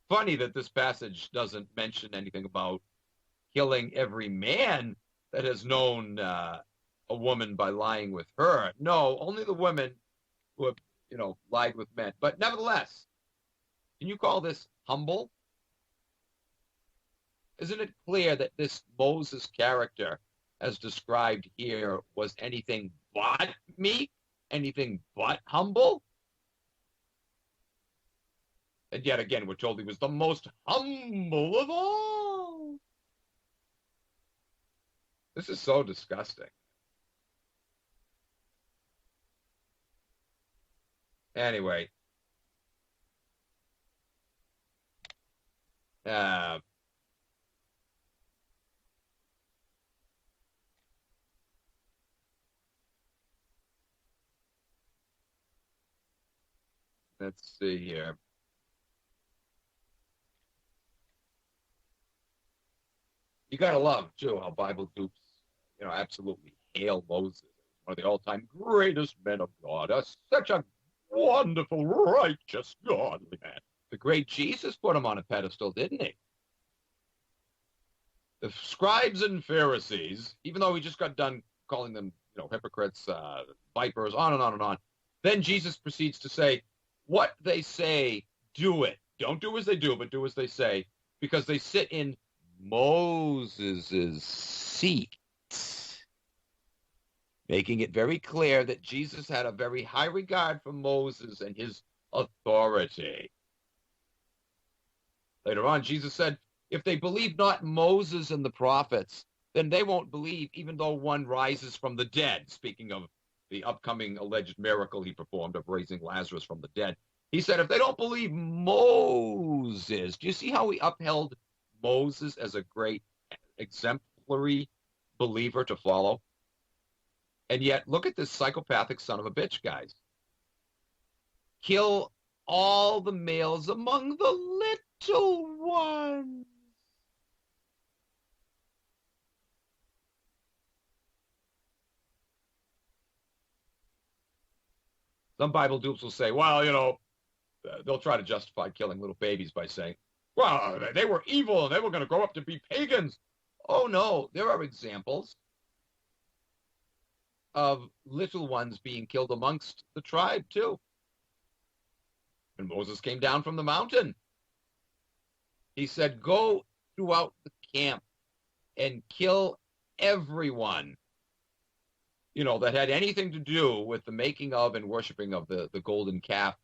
funny that this passage doesn't mention anything about killing every man that has known a woman by lying with her. No, only the women who have, lied with men. But nevertheless, can you call this humble? Isn't it clear that this Moses character, as described here, was anything but meek, anything but humble? And yet again, we're told he was the most humble of all. This is so disgusting. Anyway, let's see here. You gotta love, too, how Bible dupes, absolutely hail Moses as one of the all-time greatest men of God, such a wonderful, righteous, godly man. The great Jesus put him on a pedestal, didn't he? The scribes and Pharisees, even though he just got done calling them, hypocrites, vipers, on and on and on, then Jesus proceeds to say, what they say, do it. Don't do as they do, but do as they say, because they sit in Moses' seat, making it very clear that Jesus had a very high regard for Moses and his authority. Later on, Jesus said, if they believe not Moses and the prophets, then they won't believe even though one rises from the dead, speaking of the upcoming alleged miracle he performed of raising Lazarus from the dead. He said, if they don't believe Moses, do you see how he upheld Moses as a great exemplary believer to follow? And yet, look at this psychopathic son of a bitch, guys. Kill all the males among the little ones. Some Bible dupes will say, well, they'll try to justify killing little babies by saying, well, they were evil and they were going to grow up to be pagans. Oh, no, there are examples of little ones being killed amongst the tribe, too. When Moses came down from the mountain, he said, go throughout the camp and kill everyone, that had anything to do with the making of and worshiping of the golden calf.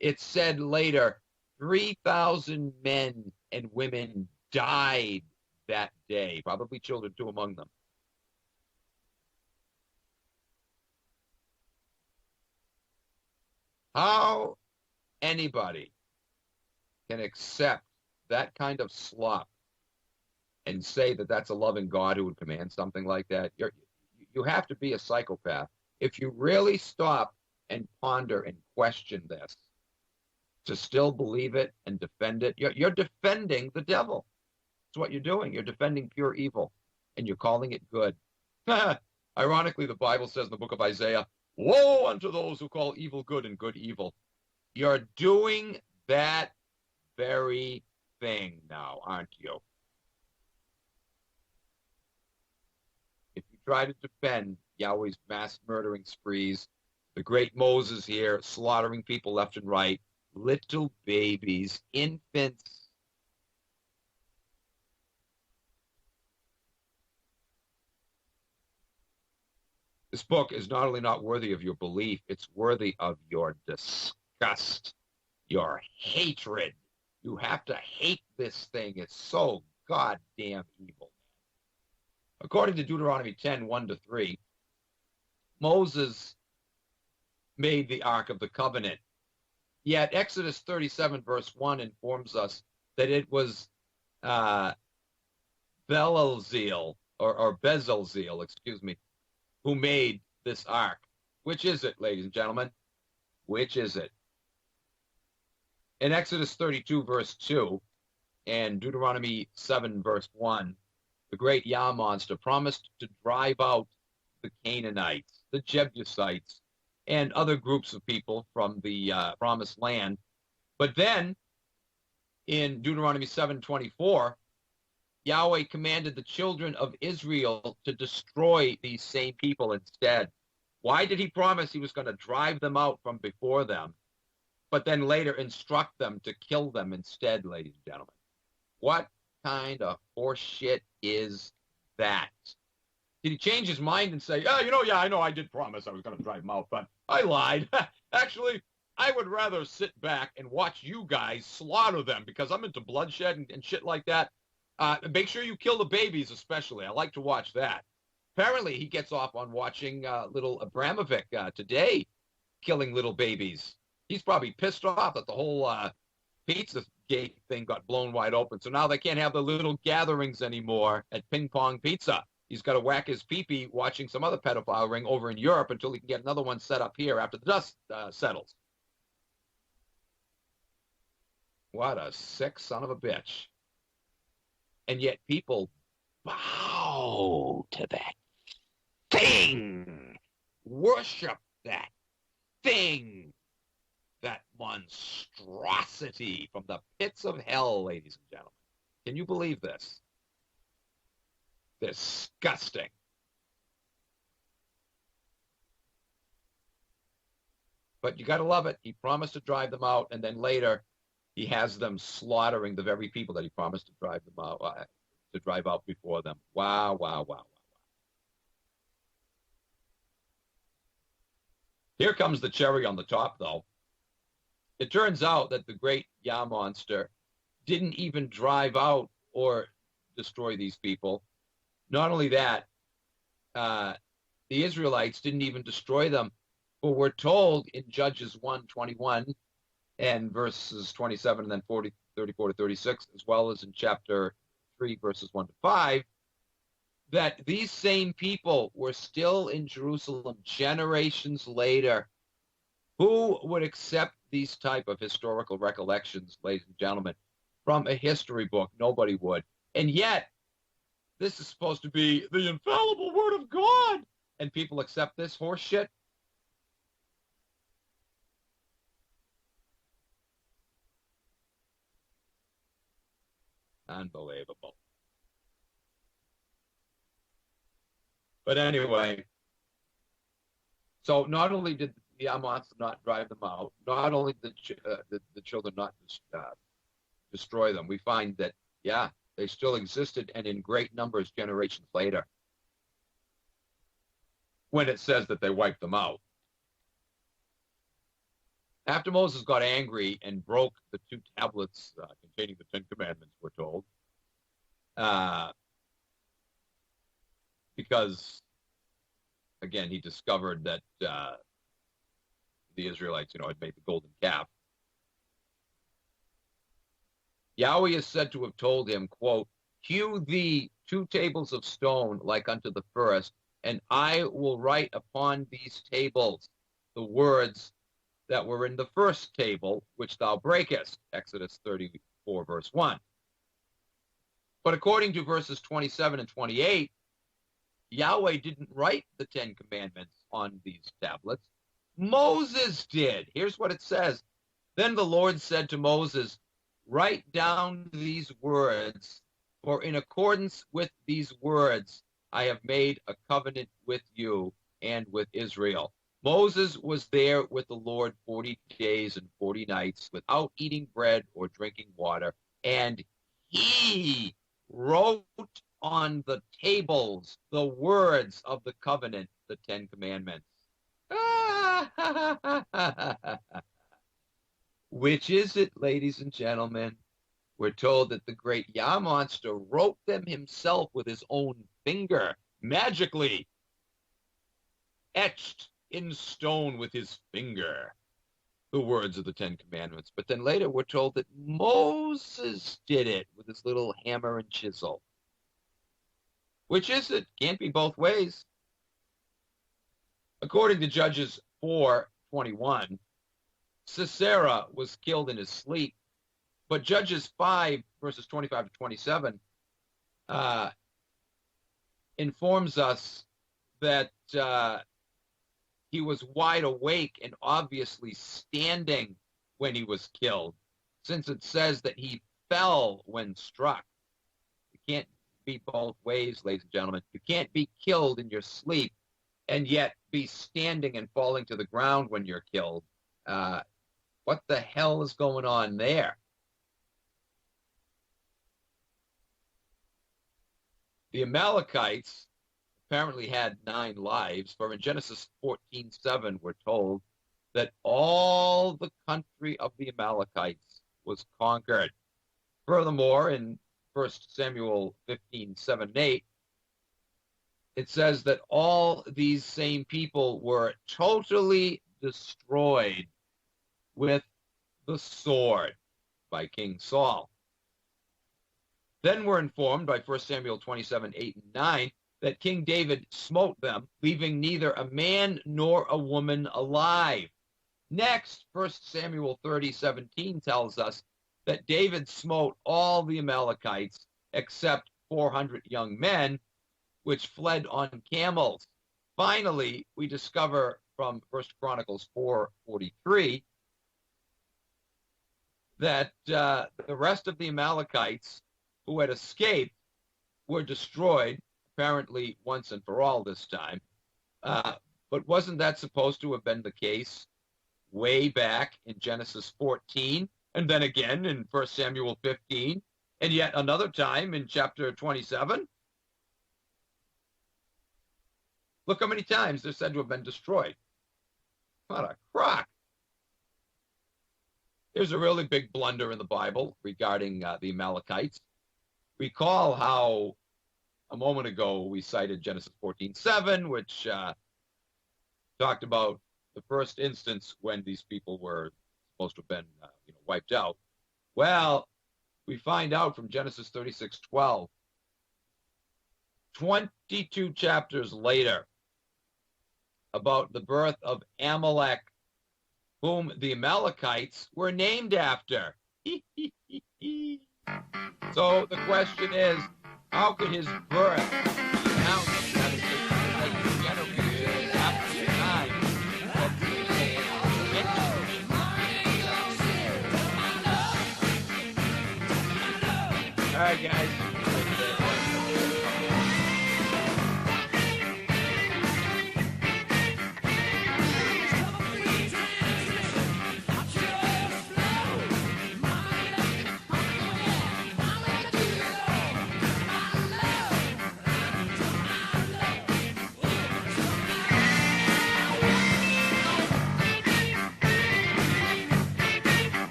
It said later, 3,000 men and women died that day, probably children too among them. How anybody can accept that kind of slop and say that that's a loving God who would command something like that, you have to be a psychopath. If you really stop and ponder and question this, to still believe it and defend it, you're defending the devil. That's what you're doing. You're defending pure evil, and you're calling it good. Ironically, the Bible says in the book of Isaiah, woe unto those who call evil good and good evil. You're doing that very thing now, aren't you? If you try to defend Yahweh's mass murdering sprees, the great Moses here slaughtering people left and right, little babies, infants, this book is not only not worthy of your belief, it's worthy of your disgust, your hatred. You have to hate this thing. It's so goddamn evil. According to Deuteronomy 10, 1-3, Moses made the Ark of the Covenant. Yet Exodus 37, verse 1 informs us that it was Bezalel, or Bezalel, who made this ark. Which is it, ladies and gentlemen? Which is it? In Exodus 32, verse 2, and Deuteronomy 7, verse 1, the great Yah monster promised to drive out the Canaanites, the Jebusites, and other groups of people from the promised land. But then in Deuteronomy 7:24, Yahweh commanded the children of Israel to destroy these same people instead. Why did he promise he was going to drive them out from before them, but then later instruct them to kill them instead, ladies and gentlemen? What kind of horseshit is that? Did he change his mind and say, I know I did promise I was going to drive them out, but I lied. Actually, I would rather sit back and watch you guys slaughter them because I'm into bloodshed and shit like that. Make sure you kill the babies especially. I like to watch that. Apparently, he gets off on watching little Abramovic today killing little babies. He's probably pissed off that the whole pizza gate thing got blown wide open. So now they can't have the little gatherings anymore at Ping Pong Pizza. He's got to whack his pee-pee watching some other pedophile ring over in Europe until he can get another one set up here after the dust settles. What a sick son of a bitch. And yet people bow to that thing, worship that thing, that monstrosity from the pits of hell, ladies and gentlemen. Can you believe this? Disgusting. But you got to love it. He promised to drive them out, and then later he has them slaughtering the very people that he promised to drive them out, to drive out before them. Wow, wow, wow, wow, wow. Here comes the cherry on the top, though. It turns out that the great Yah monster didn't even drive out or destroy these people. Not only that, the Israelites didn't even destroy them, but we're told in Judges 1:21 and verses 27 and then 34 to 36, as well as in chapter 3, verses 1 to 5, that these same people were still in Jerusalem generations later. Who would accept these type of historical recollections, ladies and gentlemen, from a history book? Nobody would. And yet, this is supposed to be the infallible word of God, and people accept this horse shit? Unbelievable. But anyway, so not only did the Ammons not drive them out, not only did the children not destroy them, we find that, yeah, they still existed and in great numbers generations later when it says that they wiped them out. After Moses got angry and broke the 2 tablets containing the 10 Commandments, we're told, because, again, he discovered that the Israelites, had made the golden calf. Yahweh is said to have told him, quote, "Hew thee 2 tables of stone like unto the first, and I will write upon these tables the words that were in the first table, which thou breakest." Exodus 34, verse 1. But according to verses 27 and 28, Yahweh didn't write the 10 Commandments on these tablets. Moses did. Here's what it says. Then the Lord said to Moses, "Write down these words, for in accordance with these words I have made a covenant with you and with Israel." Moses was there with the Lord 40 days and 40 nights without eating bread or drinking water, and he wrote on the tables the words of the covenant, the 10 Commandments. Which is it, ladies and gentlemen? We're told that the great Yah monster wrote them himself with his own finger, magically etched in stone with his finger, the words of the 10 Commandments. But then later we're told that Moses did it with his little hammer and chisel. Which is it? Can't be both ways. According to Judges 4:21, Sisera was killed in his sleep. But Judges 5, verses 25 to 27, informs us that he was wide awake and obviously standing when he was killed, since it says that he fell when struck. You can't be both ways, ladies and gentlemen. You can't be killed in your sleep and yet be standing and falling to the ground when you're killed. What the hell is going on there? The Amalekites apparently had 9 lives, for in Genesis 14:7 we're told that all the country of the Amalekites was conquered. Furthermore, in 1 Samuel 15:7 and 8, it says that all these same people were totally destroyed with the sword by King Saul. Then we're informed by 1 Samuel 27:8 and 9, that King David smote them, leaving neither a man nor a woman alive. Next, 1 Samuel 30:17 tells us that David smote all the Amalekites except 400 young men, which fled on camels. Finally, we discover from 1 Chronicles 4:43 that the rest of the Amalekites who had escaped were destroyed, apparently once and for all this time. But wasn't that supposed to have been the case way back in Genesis 14, and then again in 1 Samuel 15, and yet another time in chapter 27? Look how many times they're said to have been destroyed. What a crock. Here's a really big blunder in the Bible regarding the Amalekites. Recall how a moment ago we cited Genesis 14:7, which talked about the first instance when these people were supposed to have been wiped out. Well, we find out from Genesis 36:12, 22 chapters later, about the birth of Amalek, whom the Amalekites were named after. So the question is, how could his birth be announced at a generation after the time that he All right, guys.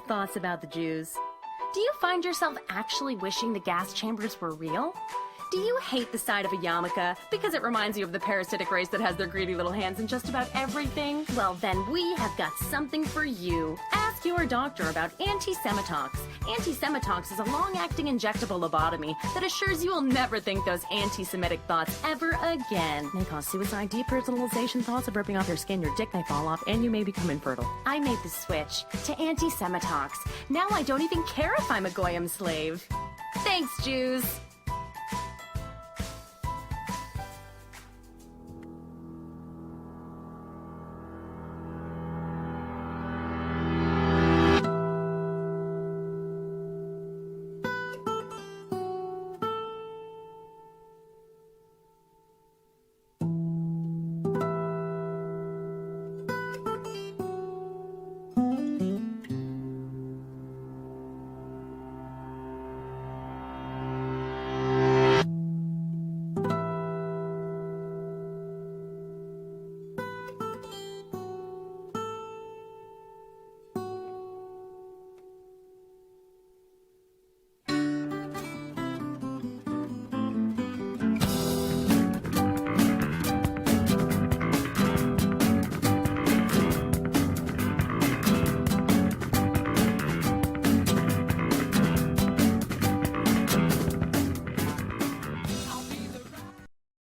Thoughts about the Jews. Do you find yourself actually wishing the gas chambers were real? Do you hate the sight of a yarmulke because it reminds you of the parasitic race that has their greedy little hands in just about everything? Well, then we have got something for you. Ask your doctor about Anti-Semitox. Anti-Semitox is a long-acting injectable lobotomy that assures you will never think those anti-Semitic thoughts ever again. May cause suicide, depersonalization, thoughts of ripping off your skin, your dick may fall off, and you may become infertile. I made the switch to Anti-Semitox. Now I don't even care if I'm a Goyim slave. Thanks, Jews.